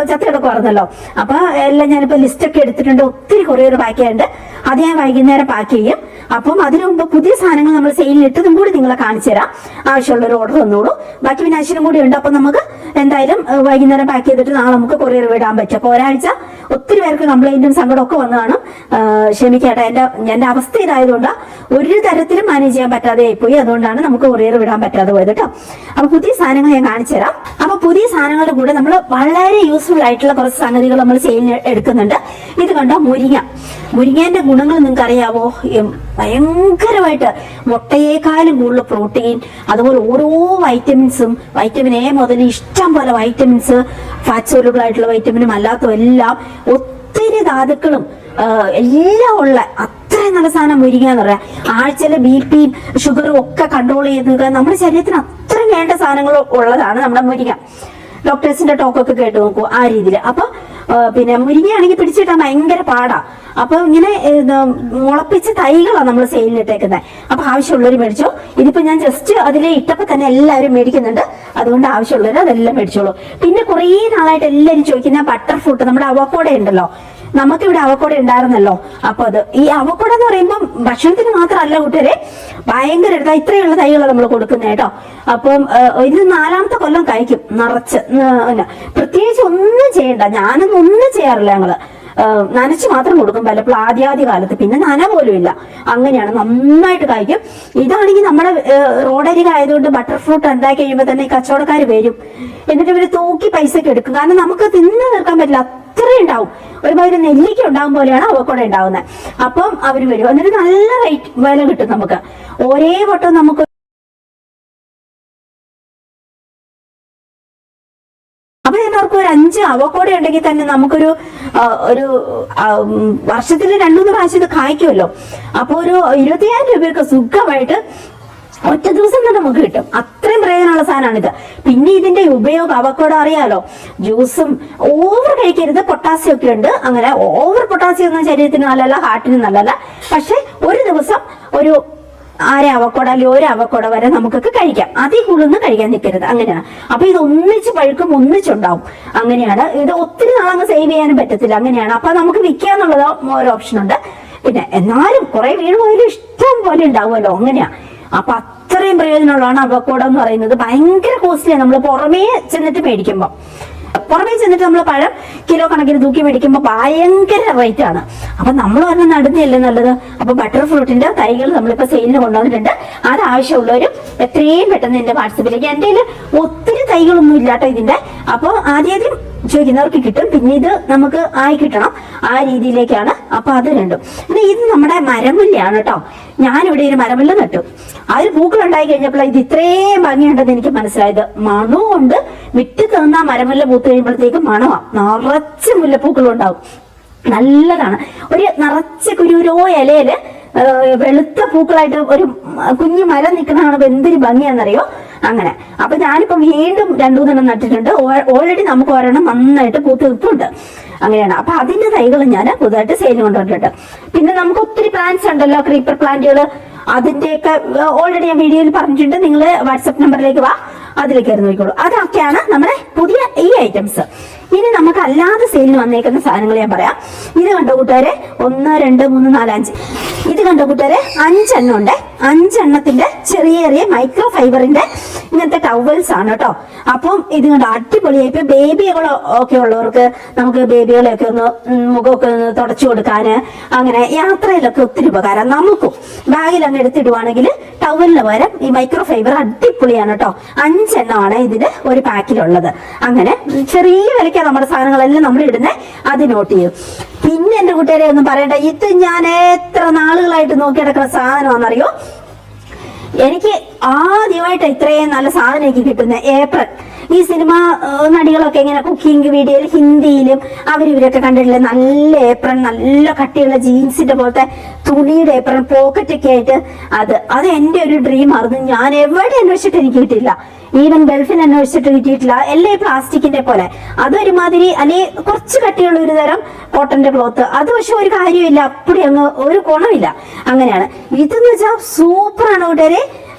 ചത്ത് കിടക്കുമായിരുന്നല്ലോ. അപ്പൊ എല്ലാം ഞാനിപ്പോ ലിസ്റ്റൊക്കെ എടുത്തിട്ടുണ്ട്. ഒത്തിരി കൊറിയർ പാക്ക് ചെയ്യാനുണ്ട്. അത് ഞാൻ വൈകുന്നേരം പാക്ക് ചെയ്യും. അപ്പം അതിനു മുമ്പ് പുതിയ സാധനങ്ങൾ നമ്മൾ സെയിലിന് ഇട്ടതും കൂടി നിങ്ങളെ കാണിച്ചു തരാം. ആവശ്യമുള്ളൊരു ഓർഡർ തന്നോളൂ. ബാക്കി പിന്നെ അശ്വനും കൂടി ഉണ്ട്. അപ്പൊ നമുക്ക് എന്തായാലും വൈകുന്നേരം പാക്ക് ചെയ്തിട്ട് നാളെ നമുക്ക് കൊറിയർ വിടാൻ പറ്റും. അപ്പൊ ഒരാഴ്ച ഒത്തിരി പേർക്ക് കംപ്ലൈന്റും സങ്കടം ഒക്കെ വന്നു കാണും. ക്ഷമിക്കട്ടെ, എന്റെ അവസ്ഥ ഇതായതുകൊണ്ട് ഒരു തരത്തിലും മാനേജ് ചെയ്യാൻ പറ്റാതെ ആയിപ്പോയി. അതുകൊണ്ടാണ് നമുക്ക് കൊറിയർ വിടാൻ പറ്റാതെ പോയത് കേട്ടോ. അപ്പൊ പുതിയ സാധനങ്ങൾ ഞാൻ കാണിച്ചു തരാം. അപ്പൊ പുതിയ സാധനങ്ങളുടെ കൂടെ നമ്മൾ വളരെ യൂസ്ഫുൾ ആയിട്ടുള്ള കുറച്ച് സംഗതികൾ നമ്മൾ സെയിലിന് എടുക്കുന്നുണ്ട്. ഇത് കണ്ടോ, മുരിങ്ങേന്റെ ഗുണങ്ങൾ നിങ്ങൾക്ക് അറിയാവോ? ഭയങ്കരമായിട്ട് മുട്ടയേക്കാളും കൂടുതൽ പ്രോട്ടീൻ, അതുപോലെ ഓരോ വൈറ്റമിൻസും, വൈറ്റമിൻ എ മുതൽ ഇഷ്ടം പോലെ വൈറ്റമിൻസ്, ഫാറ്റ് സോലുബിൾ ആയിട്ടുള്ള വൈറ്റമിനും അല്ലാത്തതും എല്ലാം, ഒത്തിരി ധാതുക്കളും എല്ലാം ഉള്ള അത്രയും നല്ല സാധനം മുരിങ്ങ എന്ന് പറയാം. ആഴ്ചയിലെ BP ഷുഗറും ഒക്കെ കൺട്രോൾ ചെയ്ത് നമ്മുടെ ശരീരത്തിന് അത്രയും വേണ്ട സാധനങ്ങൾ ഉള്ളതാണ് നമ്മുടെ മുരിങ്ങ. ഡോക്ടേഴ്സിന്റെ ടോക്കൊക്കെ കേട്ട് നോക്കൂ ആ രീതിയിൽ. അപ്പൊ പിന്നെ മുരിങ്ങയാണെങ്കിൽ പിടിച്ചിട്ടാൻ ഭയങ്കര പാടാ. അപ്പൊ ഇങ്ങനെ മുളപ്പിച്ച തൈകളാണ് നമ്മൾ സെയിലിനിട്ടേക്കുന്നത്. അപ്പൊ ആവശ്യമുള്ളവർ മേടിച്ചോ. ഇതിപ്പോ ഞാൻ ജസ്റ്റ് അതിലെ ഇട്ടപ്പോ തന്നെ എല്ലാവരും മേടിക്കുന്നുണ്ട്, അതുകൊണ്ട് ആവശ്യമുള്ളവർ അതെല്ലാം മേടിച്ചോളൂ. പിന്നെ കുറേ നാളായിട്ട് എല്ലാവരും ചോദിക്കുന്ന ബട്ടർ ഫ്രൂട്ട്, നമ്മുടെ അവക്കോട ഉണ്ടല്ലോ, നമുക്കിവിടെ അവക്കോട ഉണ്ടായിരുന്നല്ലോ. അപ്പൊ ഈ അവക്കോട എന്ന് പറയുമ്പോൾ ഭക്ഷണത്തിന് മാത്രമല്ല കൂട്ടുകാരെ, ഭയങ്കര ഇത്രയുള്ള തൈകളാണ് നമ്മൾ കൊടുക്കുന്നത് കേട്ടോ. അപ്പം ഇത് 4ാമത്തെ കൊല്ലം കഴിക്കും നിറച്ച്. പ്രത്യേകിച്ച് ഒന്നും ചെയ്യണ്ട, ഒന്നും ചെയ്യാറില്ല ഞങ്ങള്. നനച്ച് മാത്രം കൊടുക്കും പലപ്പോഴും ആദ്യാദ്യ കാലത്ത്, പിന്നെ നന പോലും ഇല്ല. അങ്ങനെയാണ്, നന്നായിട്ട് കഴിക്കും. ഇതാണെങ്കിൽ നമ്മുടെ റോഡരികായതുകൊണ്ട് ബട്ടർ ഫ്രൂട്ട് ഉണ്ടാക്കി കഴിയുമ്പോൾ തന്നെ ഈ കച്ചവടക്കാർ വരും, എന്നിട്ട് ഇവര് തൂക്കി പൈസക്ക് എടുക്കും. കാരണം നമുക്ക് തിന്നു തീർക്കാൻ പറ്റില്ല, അത്രയും ഉണ്ടാവും. ഒരുമാതിരി നെല്ലിക്ക ഉണ്ടാവും പോലെയാണ് അവക്കോടെ ഉണ്ടാവുന്നത്. അപ്പം അവര് വരും, എന്നിട്ട് നല്ല വില കിട്ടും നമുക്ക്. ഒരേ വട്ടം നമുക്ക് അപ്പൊ അവർക്ക് ഒരു 5 അവക്കോട ഉണ്ടെങ്കിൽ തന്നെ നമുക്കൊരു വർഷത്തിൽ 2-3 പ്രാവശ്യം ഇത് കായ്ക്കുമല്ലോ. അപ്പൊ ഒരു 25,000 രൂപയൊക്കെ സുഖമായിട്ട് ഒറ്റ ദിവസം തന്നെ നമുക്ക് കിട്ടും. അത്രയും പ്രയോജനമുള്ള സാധനമാണിത്. പിന്നെ ഇതിന്റെ ഉപയോഗം അവക്കോട അറിയാലോ, ജ്യൂസും ഓവർ കഴിക്കരുത്, പൊട്ടാസ്യം ഒക്കെ ഉണ്ട്. അങ്ങനെ ഓവർ പൊട്ടാസ്യം ഒന്നും ശരീരത്തിന് നല്ലതല്ല, ഹാർട്ടിന് നല്ലതല്ല. പക്ഷെ ഒരു ദിവസം ഒരു 1/2 അവക്കോട അല്ലെങ്കിൽ 1 അവക്കോട വരെ നമുക്കൊക്കെ കഴിക്കാം. അതിൽ കൂടുതലൊന്നും കഴിക്കാൻ നിൽക്കരുത്. അങ്ങനെയാണ്. അപ്പൊ ഇത് ഒന്നിച്ച് പഴുക്കും, ഒന്നിച്ചുണ്ടാവും. അങ്ങനെയാണ്. ഇത് ഒത്തിരി നാളങ്ങ് സേവ് ചെയ്യാനും പറ്റത്തില്ല. അങ്ങനെയാണ്. അപ്പൊ നമുക്ക് വിൽക്കാന്നുള്ളത് ഒരു ഓപ്ഷൻ ഉണ്ട്. പിന്നെ എന്നാലും കുറെ വീണ് പോയാലും ഇഷ്ടം പോലെ ഉണ്ടാവുമല്ലോ. അങ്ങനെയാ. അപ്പൊ അത്രയും പ്രയോജനമുള്ളതാണ് അവക്കോട എന്ന് പറയുന്നത്. ഭയങ്കര കോസ്റ്റ്ലിയാണ് നമ്മൾ പുറമേ ചെന്നിട്ട് മേടിക്കുമ്പോ. പുറമേ ചെന്നിട്ട് നമ്മൾ പഴം കിലോ കണക്കിന് തൂക്കി മേടിക്കുമ്പോൾ ഭയങ്കര റേറ്റ് ആണ്. അപ്പൊ നമ്മൾ പറഞ്ഞ നടുന്നല്ലേ നല്ലത്. അപ്പൊ ബട്ടർ ഫ്രൂട്ടിന്റെ തൈകൾ നമ്മളിപ്പോ സെയിലിന് കൊണ്ടുവന്നിട്ടുണ്ട്. അത് ആവശ്യമുള്ളവരും എത്രയും പെട്ടെന്ന് എന്റെ വാട്സപ്പിലേക്ക്, എന്റെ ഒത്തിരി തൈകളൊന്നും ഇല്ലാട്ടോ ഇതിന്റെ. അപ്പൊ ആദ്യം ചോദിക്കുന്നവർക്ക് കിട്ടും, പിന്നെ ഇത് നമുക്ക് ആയി കിട്ടണം. ആ രീതിയിലേക്കാണ്. അപ്പൊ അത് രണ്ടും. പിന്നെ ഇത് നമ്മുടെ മരമുല്ലയാണ് കേട്ടോ. ഞാനിവിടെ ഒരു മരമുല്ല നട്ടു. അതിൽ പൂക്കൾ ഉണ്ടായി കഴിഞ്ഞപ്പോൾ ഇത് ഇത്രയും ഭംഗിയുണ്ടെന്ന് എനിക്ക് മനസ്സിലായത്. മണവും ഉണ്ട്, വിറ്റ് തന്ന മരമുല്ല പൂത്ത് കഴിയുമ്പോഴത്തേക്ക് മണമാണ്. നിറച്ച് മുല്ലപ്പൂക്കളും ഉണ്ടാവും. നല്ലതാണ്. ഒരു നിറച്ച് കുരുരോ ഇലയില് വെളുത്ത പൂക്കളായിട്ട് ഒരു കുഞ്ഞു മരം നിൽക്കുന്നതാണ്. എന്തൊരു ഭംഗിയാണെന്നറിയോ. അങ്ങനെ. അപ്പൊ ഞാനിപ്പോ വീണ്ടും 2-3 നട്ടിട്ടുണ്ട്. ഓൾറെഡി നമുക്ക് ഒരെണ്ണം നന്നായിട്ട് പൂത്ത് നിൽപ്പുണ്ട്. അങ്ങനെയാണ്. അപ്പൊ അതിന്റെ തൈകൾ ഞാൻ പുതുതായിട്ട് സെയിൽ കൊണ്ടുവന്നിട്ടുണ്ട്. പിന്നെ നമുക്ക് ഒത്തിരി പ്ലാന്റ്സ് ഉണ്ടല്ലോ, ക്രീപ്പർ പ്ലാന്റുകൾ. അതിന്റെയൊക്കെ ഓൾറെഡി ഞാൻ വീഡിയോയിൽ പറഞ്ഞിട്ടുണ്ട്. നിങ്ങൾ വാട്സപ്പ് നമ്പറിലേക്ക് വാ, അതിലേക്ക് നോക്കിക്കോളൂ. അതൊക്കെയാണ് നമ്മുടെ പുതിയ ഈ ഐറ്റംസ്. ഇനി നമുക്ക് അല്ലാതെ സെയിലിന് വന്നേക്കുന്ന സാധനങ്ങൾ ഞാൻ പറയാം. ഇത് കണ്ടോ കൂട്ടുകാരെ, 1, 2, 3, 4, 5. ഇത് കണ്ടോ കൂട്ടുകാരെ, 5 എണ്ണം ഉണ്ട്. 5 എണ്ണത്തിന്റെ ചെറിയ മൈക്രോ ഫൈബറിന്റെ ഇങ്ങനത്തെ ടവൽസ് ആണ് കേട്ടോ. അപ്പം ഇത് കണ്ടോ, അടിപൊളിയായി. ഇപ്പൊ ബേബികളോ ഒക്കെ ഉള്ളവർക്ക് നമുക്ക് ബേബികളെയൊക്കെ ഒന്ന് മുഖമൊക്കെ ഒന്ന് തുടച്ചു കൊടുക്കാന്, അങ്ങനെ യാത്രയിലൊക്കെ ഒത്തിരി ഉപകാരം. നമുക്കും ബാഗിൽ അങ്ങ് എടുത്തിടുവാണെങ്കിൽ ടവലിന് പകരം ഈ മൈക്രോ ഫൈബർ അടിപൊളിയാണ് കേട്ടോ. 5 എണ്ണമാണ് ഇതിന് ഒരു പാക്കിലുള്ളത്. അങ്ങനെ ചെറിയ വിലയ്ക്ക് നമ്മുടെ സാധനങ്ങളെല്ലാം നമ്മൾ ഇടുന്നേ. അത് നോട്ട് ചെയ്യും. പിന്നെ എന്റെ കൂട്ടുകാരെ ഒന്നും പറയണ്ട, ഇത് ഞാൻ എത്ര നാളുകളായിട്ട് നോക്കിയെടുക്കുന്ന സാധനമാണെന്നറിയോ. എനിക്ക് ആദ്യമായിട്ട് ഇത്രയും നല്ല സാധനം എനിക്ക് കിട്ടുന്നത് ഏപ്രിൽ. ഈ സിനിമ നടികളൊക്കെ ഇങ്ങനെ കുക്കിംഗ് വീഡിയോയിൽ ഹിന്ദിയിലും അവരിവരൊക്കെ കണ്ടിട്ടില്ലേ, നല്ല ഏപ്രൺ, നല്ല കട്ടിയുള്ള ജീൻസിന്റെ പോലത്തെ തുണിയുടെ ഏപ്രൺ, പോക്കറ്റ് ഒക്കെ ആയിട്ട്. അത് എന്റെ ഒരു ഡ്രീം ആയിരുന്നു. ഞാൻ എവിടെ അന്വേഷിച്ചിട്ട് എനിക്ക് കിട്ടിയില്ല. ഈവൻ ഗൾഫിൽ അന്വേഷിച്ചിട്ട് കിട്ടിയിട്ടില്ല. എല്ലാം പ്ലാസ്റ്റിക്കിന്റെ പോലെ. അതൊരുമാതിരി അല്ലെ കുറച്ച് കട്ടിയുള്ള ഒരു തരം കോട്ടന്റെ ക്ലോത്ത്. അത് പക്ഷെ ഒരു കാര്യമില്ല, അപ്പടി അങ്ങ് ഒരു ഗുണമില്ല. അങ്ങനെയാണ്. ഇതെന്ന് വെച്ചാൽ സൂപ്പറാണ് കൂട്ടുകാരെ,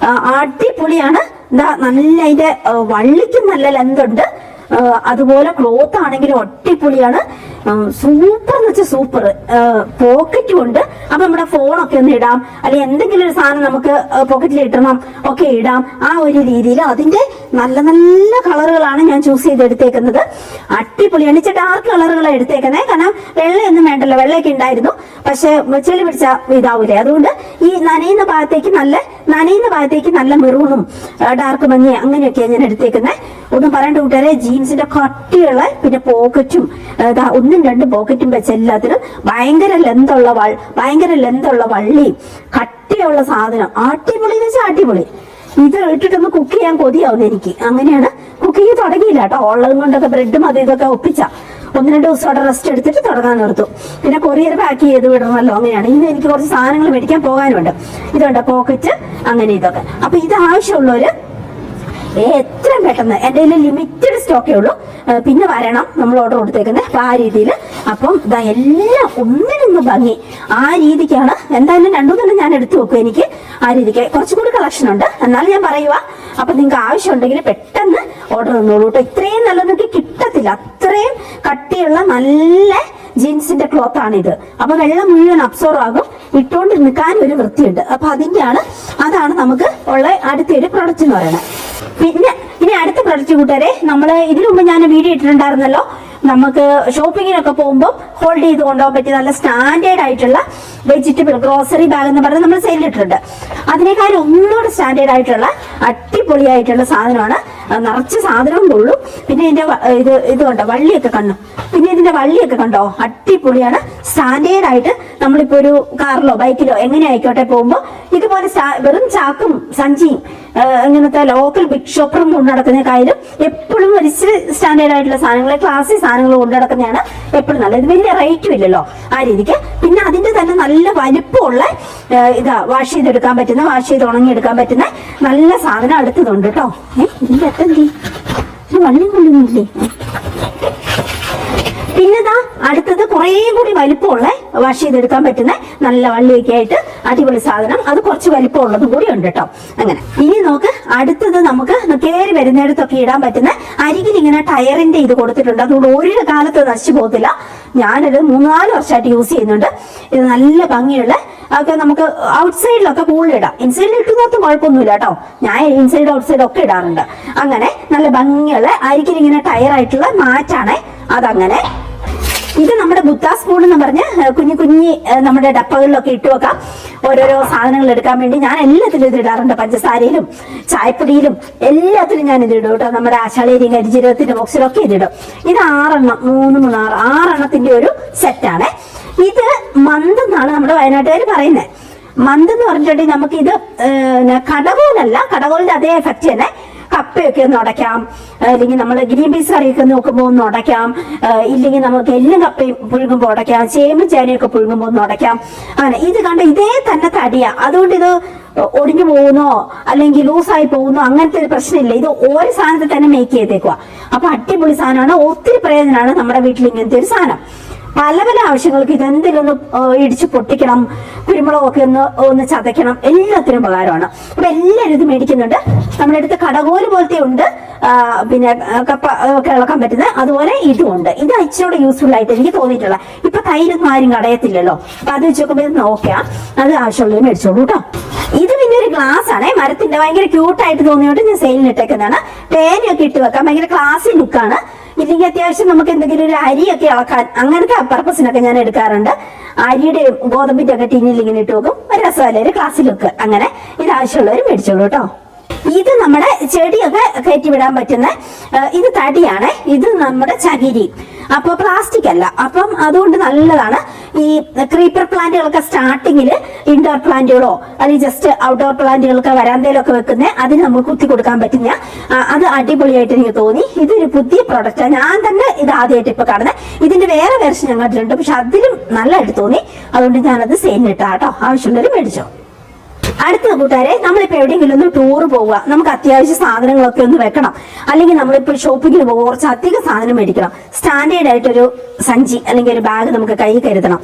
അടിപൊളിയാണ്. നല്ല അതിന്റെ വള്ളിക്കും നല്ല ലെന്ത് ഉണ്ട്. അതുപോലെ ക്ലോത്ത് ആണെങ്കിലും അടിപൊളിയാണ്. സൂപ്പർ എന്ന് വെച്ചാൽ സൂപ്പർ. പോക്കറ്റും ഉണ്ട്. അപ്പൊ നമ്മുടെ ഫോണൊക്കെ ഒന്ന് ഇടാം, അല്ലെങ്കിൽ എന്തെങ്കിലും ഒരു സാധനം നമുക്ക് പോക്കറ്റിൽ ഇടണം ഒക്കെ ഇടാം. ആ ഒരു രീതിയിൽ അതിന്റെ നല്ല നല്ല കളറുകളാണ് ഞാൻ ചൂസ് ചെയ്തെടുത്തേക്കുന്നത്. അടിപൊളിയാണ്. ഇച്ചിരി ഡാർക്ക് കളറുകളാണ് എടുത്തേക്കുന്നത്. കാരണം വെള്ളയൊന്നും വേണ്ടല്ലോ. വെള്ളയൊക്കെ ഉണ്ടായിരുന്നു, പക്ഷെ ചെളി പിടിച്ച ഇതാവൂലേ. അതുകൊണ്ട് ഈ നനയുന്ന ഭാഗത്തേക്ക് നല്ല മെറൂണും ഡാർക്ക് മഞ്ഞ അങ്ങനെയൊക്കെയാണ് ഞാൻ എടുത്തേക്കുന്നത്. ഒന്നും പറയേണ്ട കൂട്ടുകാരെ, ജീൻസിന്റെ കട്ടിയുള്ള പിന്നെ പോക്കറ്റും 1 2 പോക്കറ്റും വെച്ച് എല്ലാത്തിനും ഭയങ്കര ലെന്തുള്ള വള്ളിയും കട്ടിയുള്ള സാധനം. അടിപൊളി എന്ന് വെച്ചാൽ അടിപൊളി. ഇത് ഇട്ടിട്ടൊന്ന് കുക്ക് ചെയ്യാൻ കൊതിയാവുന്നു എനിക്ക്. അങ്ങനെയാണ് കുക്കിങ് തുടങ്ങിയില്ല കേട്ടോ. ഉള്ളതും കൊണ്ടൊക്കെ ബ്രെഡും അത് ഇതൊക്കെ ഒപ്പിച്ച 1 2 ദിവസം അവിടെ റെസ്റ്റ് എടുത്തിട്ട് തുടങ്ങാൻ നിർത്തു. പിന്നെ കൊറിയർ പാക്ക് ചെയ്ത് വിടണമല്ലോ. അങ്ങനെയാണ്. ഇന്ന് എനിക്ക് കുറച്ച് സാധനങ്ങൾ മേടിക്കാൻ പോകാനുണ്ട്. ഇതുണ്ട് പോക്കറ്റ്, അങ്ങനെ ഇതൊക്കെ. അപ്പൊ ഇത് ആവശ്യമുള്ളവര് എത്രയും പെട്ടെന്ന്, എൻ്റെ കയ്യിൽ ലിമിറ്റഡ് സ്റ്റോക്കേ ഉള്ളൂ, പിന്നെ വരണം, നമ്മൾ ഓർഡർ കൊടുത്തേക്കുന്നത്. അപ്പൊ ആ രീതിയിൽ അപ്പം എല്ലാം ഒന്നിനൊന്ന് ഭംഗി. ആ രീതിക്കാണ്. എന്തായാലും 2 ഞാൻ എടുത്തു വെക്കും. എനിക്ക് ആ രീതിക്ക് കുറച്ചുകൂടി കളക്ഷൻ ഉണ്ട്. എന്നാലും ഞാൻ പറയുക, അപ്പൊ നിങ്ങൾക്ക് ആവശ്യമുണ്ടെങ്കിൽ പെട്ടെന്ന് ഓർഡർ തന്നോളൂ കേട്ടോ. ഇത്രയും നല്ലതൊക്കെ കിട്ടത്തില്ല. അത്രയും കട്ടിയുള്ള നല്ല ജീൻസിന്റെ ക്ലോത്ത് ആണിത്. അപ്പൊ വെള്ളം മുഴുവൻ അബ്സോർവ് ആകും. ഇട്ടുകൊണ്ട് നിൽക്കാൻ ഒരു വൃത്തിയുണ്ട്. അപ്പൊ അതാണ് നമുക്ക് ഉള്ള അടുത്തൊരു പ്രൊഡക്റ്റ് എന്ന് പറയുന്നത്. പിന്നെ ഇനി അടുത്ത പ്രൊഡക്റ്റ് കൂട്ടുകാരെ, നമ്മൾ ഇതിനു മുമ്പ് ഞാൻ വീഡിയോ ഇട്ടിട്ടുണ്ടായിരുന്നല്ലോ. നമുക്ക് ഷോപ്പിങ്ങിനൊക്കെ പോകുമ്പോൾ ഹോൾഡ് ചെയ്ത് കൊണ്ടുപോകാൻ പറ്റിയ നല്ല സ്റ്റാൻഡേർഡ് ആയിട്ടുള്ള വെജിറ്റബിൾ ഗ്രോസറി ബാഗ് എന്ന് പറഞ്ഞ് നമ്മൾ സെയിലിട്ടിട്ടുണ്ട്. അതിനേക്കാൾ ഒന്നുകൂടെ സ്റ്റാൻഡേർഡ് ആയിട്ടുള്ള അടിപൊളിയായിട്ടുള്ള സാധനമാണ്. നിറച്ച് സാധനവും കൊള്ളും. പിന്നെ ഇത് കണ്ടോ, വള്ളിയൊക്കെ കണ്ടു. പിന്നെ ഇതിന്റെ വള്ളിയൊക്കെ കണ്ടോ, അടിപൊളിയാണ്. സ്റ്റാൻഡേർഡ് ആയിട്ട് നമ്മളിപ്പോ ഒരു കാറിലോ ബൈക്കിലോ എങ്ങനെ ആയിക്കോട്ടെ പോകുമ്പോൾ ഇതുപോലെ വെറും ചാക്കും സഞ്ചിയും ഇങ്ങനത്തെ ലോക്കൽ ബിഗ് ഷോപ്പറും കൊണ്ടു നടക്കുന്നതിനേക്കാളും എപ്പോഴും ഒരു സ്റ്റാൻഡേർഡ് ആയിട്ടുള്ള സാധനങ്ങൾ, ക്ലാസ്സിക് സാധനങ്ങൾ കൊണ്ടു നടക്കുന്നതാണ് എപ്പോഴും നല്ലത്. വലിയ റേറ്റും ഇല്ലല്ലോ ആ രീതിക്ക്. പിന്നെ അതിന്റെ തന്നെ നല്ല വലിപ്പമുള്ള വാഷ് ചെയ്തെടുക്കാൻ പറ്റുന്ന, വാഷ് ചെയ്ത് ഉണങ്ങിയെടുക്കാൻ പറ്റുന്ന നല്ല സാധനം അടുത്തതുണ്ട് കേട്ടോ. ഇതിന്റെ അത്തെന്തി വള്ളി കൊള്ളുന്നില്ലേ? പിന്നെതാ അടുത്തത് കുറേ കൂടി വലിപ്പമുള്ള വാഷ് ചെയ്തെടുക്കാൻ പറ്റുന്ന നല്ല വള്ളിയൊക്കെ ആയിട്ട് അടിപൊളി സാധനം. അത് കുറച്ച് വലിപ്പമുള്ളതും കൂടി ഉണ്ട് കേട്ടോ. അങ്ങനെ ഇനി നോക്ക്, അടുത്തത് നമുക്ക് കയറി വരുന്നിടത്തൊക്കെ ഇടാൻ പറ്റുന്ന അരികിൽ ഇങ്ങനെ ടയറിന്റെ ഇത് കൊടുത്തിട്ടുണ്ട്. അതുകൊണ്ട് ഒരു കാലത്ത് നശിച്ചു പോകത്തില്ല. ഞാനത് 3-4 വർഷമായിട്ട് യൂസ് ചെയ്യുന്നുണ്ട്. ഇത് നല്ല ഭംഗിയുള്ള ഒക്കെ നമുക്ക് ഔട്ട്സൈഡിലൊക്കെ കൂടുതൽ ഇടാം. ഇൻസൈഡിൽ ഇട്ടുന്നതും കുഴപ്പമൊന്നുമില്ല കേട്ടോ. ഞാൻ ഇൻസൈഡ് ഔട്ട്സൈഡ് ഒക്കെ ഇടാറുണ്ട്. അങ്ങനെ നല്ല ഭംഗിയുള്ള അരികിൽ ഇങ്ങനെ ടയറായിട്ടുള്ള മാറ്റാണ് അതങ്ങനെ. ഇത് നമ്മുടെ ബുദ്ധ സ്പൂൺ എന്ന് പറഞ്ഞ് കുഞ്ഞി നമ്മുടെ ഡപ്പകളിലൊക്കെ ഇട്ട് വെക്കാം. ഓരോരോ സാധനങ്ങൾ എടുക്കാൻ വേണ്ടി ഞാൻ എല്ലാത്തിലും ഇത് ഇടാറുണ്ട്. പഞ്ചസാരയിലും ചായപ്പൊടിയിലും എല്ലാത്തിലും ഞാൻ ഇത് ഇടും കേട്ടോ. നമ്മുടെ ആശാളേരിയും കരിജീരകത്തിന്റെ ബോക്സിലൊക്കെ ഇതിടും. ഇത് 6 എണ്ണം, 3 3 6 എണ്ണത്തിന്റെ ഒരു സെറ്റാണ്. ഇത് മന്ത് എന്നാണ് നമ്മുടെ വയനാട്ടുകാർ പറയുന്നത്. മന്ത് എന്ന് പറഞ്ഞിട്ടുണ്ടെങ്കിൽ നമുക്കിത് കടകോലല്ല, കടകോലിന്റെ അതേ എഫക്റ്റ് തന്നെ. കപ്പയൊക്കെ ഒന്ന് ഉടയ്ക്കാം, അല്ലെങ്കിൽ നമ്മൾ ഗ്രീൻ പീസ് കറിയൊക്കെ നോക്കുമ്പോൾ ഒന്ന് ഉടയ്ക്കാം, ഇല്ലെങ്കിൽ നമുക്ക് എല്ലാം കപ്പയും പുഴുങ്ങുമ്പോൾ ഉടയ്ക്കാം, ചേമ്പും ചേനയൊക്കെ പുഴുങ്ങുമ്പോൾ ഒന്ന് ഉടയ്ക്കാം. അങ്ങനെ ഇത് കണ്ട ഇതേ തന്നെ തടിയാ. അതുകൊണ്ട് ഇത് ഒടിഞ്ഞു പോകുന്നോ അല്ലെങ്കിൽ ലൂസായി പോകുന്നോ അങ്ങനത്തെ ഒരു പ്രശ്നമില്ല. ഇത് ഓരോ സാധനത്തിൽ തന്നെ മേക്ക് ചെയ്തേക്കുക. അപ്പൊ അടിപൊളി സാധനമാണ്. ഒത്തിരി പ്രയോജനമാണ് നമ്മുടെ വീട്ടിൽ ഇങ്ങനത്തെ ഒരു സാധനം. പല ആവശ്യങ്ങൾക്ക് ഇതെന്തെങ്കിലും ഒന്ന് ഇടിച്ച് പൊട്ടിക്കണം, കുരുമുളകൊക്കെ ഒന്ന് ചതയ്ക്കണം, എല്ലാത്തിനും ഉപകാരമാണ്. അപ്പൊ എല്ലാവരും ഇത് മേടിക്കുന്നുണ്ട്. നമ്മുടെ അടുത്ത് കടകോല് പോലത്തെ ഉണ്ട്, പിന്നെ കപ്പ ഒക്കെ ഇളക്കാൻ പറ്റുന്ന, അതുപോലെ ഇതുമുണ്ട്. ഇത് ഇച്ചിരി യൂസ്ഫുൾ ആയിട്ട് എനിക്ക് തോന്നിയിട്ടുള്ള. ഇപ്പൊ തൈരൊന്നും ആരും കടയത്തില്ലല്ലോ. അപ്പൊ അത് വെച്ച് നോക്കുമ്പോൾ ഇത് നോക്കാം. അത് ആവശ്യമുള്ളത് മേടിച്ചോളൂ കേട്ടോ. ഇത് പിന്നെ ഒരു ഗ്ലാസ് ആണ്, മരത്തിന്റെ. ഭയങ്കര ക്യൂട്ടായിട്ട് തോന്നിയോണ്ട് ഞാൻ സെയിലിന് ഇട്ടേക്കുന്നതാണ്. തേനയൊക്കെ ഇട്ട് വെക്കാം. ഭയങ്കര ക്ലാസി ലുക്കാണ്. ഇല്ലെങ്കിൽ അത്യാവശ്യം നമുക്ക് എന്തെങ്കിലും ഒരു അരിയൊക്കെ ഇളക്കാൻ അങ്ങനത്തെ പർപ്പസിനൊക്കെ ഞാൻ എടുക്കാറുണ്ട്. അരിയുടെ ഗോതമ്പിന്റെ ഒക്കെ ടീനിൽ ഇങ്ങനെ ഇട്ട് വെക്കും. ഒരു രസമല്ലേ, ഒരു ക്ലാസ്സിൽ ലുക്ക്. അങ്ങനെ ഇത് ആവശ്യമുള്ളവർ മേടിച്ചോളൂ കേട്ടോ. ഇത് നമ്മുടെ ചെടിയൊക്കെ കയറ്റി വിടാൻ പറ്റുന്ന ഇത് തടിയാണ്. ഇത് നമ്മുടെ ചകിരി. അപ്പൊ പ്ലാസ്റ്റിക് അല്ല. അപ്പം അതുകൊണ്ട് നല്ലതാണ്. ഈ ക്രീപ്പർ പ്ലാന്റുകളൊക്കെ സ്റ്റാർട്ടിങ്ങിൽ ഇൻഡോർ പ്ലാന്റുകളോ അല്ലെങ്കിൽ ജസ്റ്റ് ഔട്ട്ഡോർ പ്ലാന്റുകളൊക്കെ വരാന്തയിലൊക്കെ വെക്കുന്ന അതിന് നമുക്ക് കുത്തി കൊടുക്കാൻ പറ്റുന്ന അത് അടിപൊളിയായിട്ട് എനിക്ക് തോന്നി. ഇതൊരു പുതിയ പ്രോഡക്റ്റാണ്. ഞാൻ തന്നെ ഇത് ആദ്യമായിട്ട് ഇപ്പൊ കാണുന്നത്. ഇതിന്റെ വേറെ വേർഷൻ ഞാൻ കണ്ടിട്ടുണ്ട്, പക്ഷെ അതിലും നല്ലതായിട്ട് തോന്നി. അതുകൊണ്ട് ഞാനത് സെയിലിട്ടാ കേട്ടോ. ആവശ്യമുള്ളവർ മേടിച്ചോ. അടുത്ത കൂട്ടുകാരെ, നമ്മളിപ്പോ എവിടെയെങ്കിലും ഒന്ന് ടൂർ പോവുക, നമുക്ക് അത്യാവശ്യ സാധനങ്ങളൊക്കെ ഒന്ന് വെക്കണം, അല്ലെങ്കിൽ നമ്മളിപ്പോ ഷോപ്പിങ്ങിന് പോകുക, കുറച്ച് അധികം സാധനം മേടിക്കണം, സ്റ്റാൻഡേർഡ് ആയിട്ടൊരു സഞ്ചി അല്ലെങ്കിൽ ഒരു ബാഗ് നമുക്ക് കൈ കരുതണം.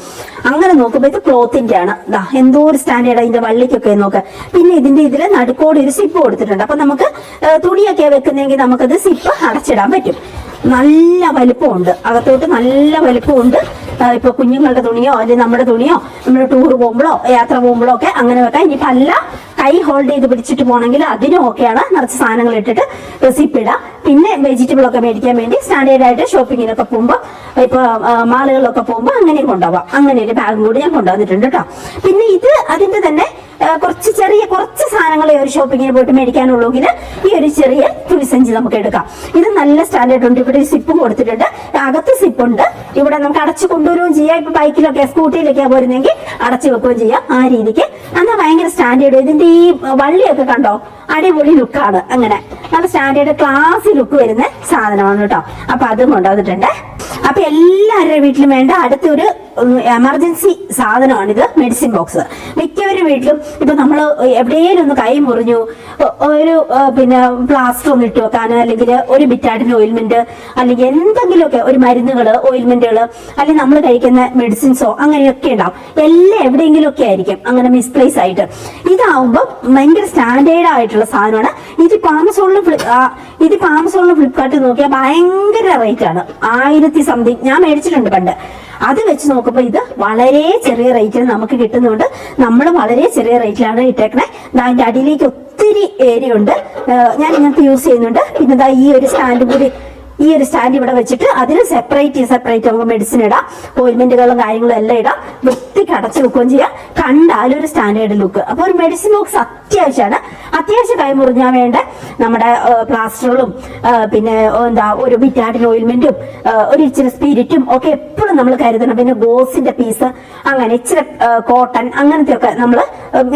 അങ്ങനെ നോക്കുമ്പോൾ ഇത് ക്ലോത്തിന്റെ ആണ്. എന്തോ ഒരു സ്റ്റാൻഡേർഡ് അതിന്റെ വള്ളിക്കൊക്കെ നോക്കുക. പിന്നെ ഇതിന്റെ നടുക്കോട് ഒരു സിപ്പ് കൊടുത്തിട്ടുണ്ട്. അപ്പൊ നമുക്ക് തുണിയൊക്കെ വെക്കുന്നെങ്കിൽ നമുക്കത് സിപ്പ് അടച്ചിടാൻ പറ്റും. നല്ല വലിപ്പമുണ്ട്, അകത്തോട്ട് നല്ല വലിപ്പമുണ്ട്. ഇപ്പൊ കുഞ്ഞുങ്ങളുടെ തുണിയോ അല്ലെങ്കിൽ നമ്മുടെ തുണിയോ നമ്മൾ ടൂർ പോകുമ്പോഴോ യാത്ര പോകുമ്പോഴോ ഒക്കെ അങ്ങനെ വെക്കാം. ഇനിയിപ്പോ അല്ല കൈ ഹോൾഡ് ചെയ്ത് പിടിച്ചിട്ട് പോകണമെങ്കിൽ അതിനും ഒക്കെയാണ് നിറച്ച് സാധനങ്ങൾ ഇട്ടിട്ട് സിപ്പ് ഇടാം. പിന്നെ വെജിറ്റബിൾ ഒക്കെ മേടിക്കാൻ വേണ്ടി സ്റ്റാൻഡേർഡ് ആയിട്ട് ഷോപ്പിങ്ങിനൊക്കെ പോകുമ്പോൾ ഇപ്പൊ മാളുകളിലൊക്കെ പോകുമ്പോൾ അങ്ങനെയും കൊണ്ടുപോവാം. അങ്ങനെ ഒരു ബാഗും കൂടി ഞാൻ കൊണ്ടുവന്നിട്ടുണ്ട് കേട്ടോ. പിന്നെ ഇത് അതിന്റെ തന്നെ കുറച്ച് സാധനങ്ങളെ ഒരു ഷോപ്പിങ്ങിന് പോയിട്ട് മേടിക്കാനുള്ളെങ്കിൽ ഈ ഒരു ചെറിയ തുണിസഞ്ചി നമുക്ക് എടുക്കാം. ഇത് നല്ല സ്റ്റാൻഡേർഡ് ഉണ്ട്. ഇവിടെ സിപ്പും കൊടുത്തിട്ടുണ്ട്, അകത്ത് സിപ്പുണ്ട്. ഇവിടെ നമുക്ക് അടച്ചു കൊണ്ടുവരികയും ചെയ്യാം. ഇപ്പൊ ബൈക്കിലൊക്കെ സ്കൂട്ടിയിലൊക്കെ പോരുന്നെങ്കിൽ അടച്ചു വെക്കുകയും ചെയ്യാം. ആ രീതിക്ക് എന്നാൽ ഭയങ്കര സ്റ്റാൻഡേർഡ്. ഇതിന്റെ ഈ വള്ളിയൊക്കെ കണ്ടോ, അടിപൊളി ലുക്കാണ്. അങ്ങനെ നല്ല സ്റ്റാൻഡേർഡ് ക്ലാസ് ലുക്ക് വരുന്ന സാധനമാണ് കേട്ടോ. അപ്പൊ അതും കൊണ്ടുവന്നിട്ടുണ്ട്. അപ്പൊ എല്ലാവരുടെ വീട്ടിലും വേണ്ട അടുത്തൊരു എമർജൻസി സാധനമാണിത്, മെഡിസിൻ ബോക്സ്. മിക്കവരും വീട്ടിലും ഇപ്പൊ നമ്മൾ എവിടെയെങ്കിലും ഒന്ന് കൈ മുറിഞ്ഞു, ഒരു പിന്നെ പ്ലാസ്റ്റർ ഒന്ന് ഇട്ട് വെക്കാനോ, അല്ലെങ്കിൽ ഒരു ബിറ്റാഡിൻ ഓയിൽമെന്റ്, അല്ലെങ്കിൽ എന്തെങ്കിലുമൊക്കെ ഒരു മരുന്നുകൾ, ഓയിൽമെന്റുകൾ, അല്ലെങ്കിൽ നമ്മൾ കഴിക്കുന്ന മെഡിസിൻസോ അങ്ങനെയൊക്കെ ഉണ്ടാവും. എല്ലാം എവിടെയെങ്കിലും ഒക്കെ ആയിരിക്കും അങ്ങനെ മിസ്പ്ലേസ് ആയിട്ട്. ഇതാവുമ്പോൾ ഭയങ്കര സ്റ്റാൻഡേർഡ് ആയിട്ടുള്ള സാധനമാണ്. ഇതിപ്പോ ആമസോണിലും ഫ്ലിപ്കാർട്ടിൽ നോക്കിയാൽ ഭയങ്കര റേറ്റ് ആണ്. 1000 സംതിങ് ഞാൻ മേടിച്ചിട്ടുണ്ട് പണ്ട്. അത് വെച്ച് നോക്കുമ്പോൾ ഇത് വളരെ ചെറിയ റേറ്റിൽ നമുക്ക് കിട്ടുന്നുണ്ട്. നമ്മൾ വളരെ ചെറിയ റേറ്റിലാണ് ഇട്ടേക്കണേ. അതിന്റെ അടിയിലേക്ക് ഒത്തിരി ഏരിയ ഉണ്ട്. ഞാൻ ഇങ്ങനത്തെ യൂസ് ചെയ്യുന്നുണ്ട്. പിന്നെ ഈ ഒരു സ്റ്റാൻഡ് ഇവിടെ വെച്ചിട്ട് അതിന് സെപ്പറേറ്റ് നമുക്ക് മെഡിസിൻ ഇടാം, ഓയിൽമെന്റുകളും കാര്യങ്ങളും എല്ലാം ഇടാം. വൃത്തിക്ക് അടച്ചു വെക്കുകയും ചെയ്യാം. കണ്ടാലും ഒരു സ്റ്റാൻഡേർഡ് ലുക്ക്. അപ്പൊ ഒരു മെഡിസിൻ ബോക്സ് അത്യാവശ്യമാണ്. അത്യാവശ്യം കൈ മുറിഞ്ഞാൽ വേണ്ട നമ്മുടെ പ്ലാസ്റ്ററുകളും പിന്നെ ഒരു ബിറ്റാഡിൻ ഓയിൽമെന്റും ഒരു ഇച്ചിരി സ്പിരിറ്റും ഒക്കെ എപ്പോഴും നമ്മൾ കരുതണം. പിന്നെ ഗോസിന്റെ പീസ്, അങ്ങനെ ഇച്ചിരി കോട്ടൺ, അങ്ങനത്തെ ഒക്കെ നമ്മൾ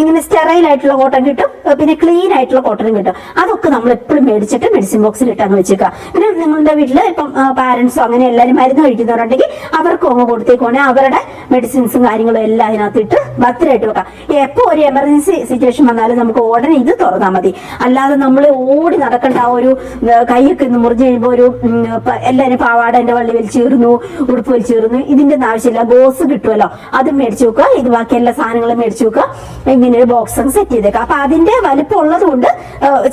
ഇങ്ങനെ സ്റ്റെറൈൽ ആയിട്ടുള്ള കോട്ടൺ കിട്ടും, പിന്നെ ക്ലീൻ ആയിട്ടുള്ള കോട്ടണും കിട്ടും. അതൊക്കെ നമ്മൾ എപ്പോഴും മേടിച്ചിട്ട് മെഡിസിൻ ബോക്സിൽ ഇട്ടാന്ന് വെച്ചേക്കാം. പിന്നെ നിങ്ങളുടെ വീട്ടില് ഇപ്പം പാരന്റ്സോ അങ്ങനെ എല്ലാവരും മരുന്ന് കഴിക്കുന്നവരുണ്ടെങ്കിൽ അവർക്കും അങ്ങ് കൊടുത്തേക്കുവാണെങ്കിൽ അവരുടെ മെഡിസിൻസും കാര്യങ്ങളും എല്ലാം അതിനകത്തിട്ട് ഭദ്രമായിട്ട് വെക്കാം. എപ്പോ ഒരു എമർജൻസി സിറ്റുവേഷൻ വന്നാലും നമുക്ക് ഉടനെ ഇത് തുറന്നാൽ മതി. അല്ലാതെ നമ്മൾ ഓടി നടക്കേണ്ട ആ ഒരു കൈയൊക്കെ ഇന്ന് മുറിഞ്ഞു കഴിയുമ്പോൾ ഒരു എല്ലാവരും പാവാടന്റെ വള്ളി വലിച്ചേറുന്നു, ഉടുപ്പ് വലിച്ചേറുന്നു. ഇതിന്റെ ഒന്നും ആവശ്യമില്ല. ഗോസ് കിട്ടുമല്ലോ, അതും മേടിച്ചു വെക്കുക. ഇത് ബാക്കി എല്ലാ സാധനങ്ങളും മേടിച്ചു വെക്കുക. ഇങ്ങനെ ഒരു ബോക്സ് സെറ്റ് ചെയ്തേക്കാം. അപ്പൊ അതിന്റെ വലിപ്പം ഉള്ളത് കൊണ്ട്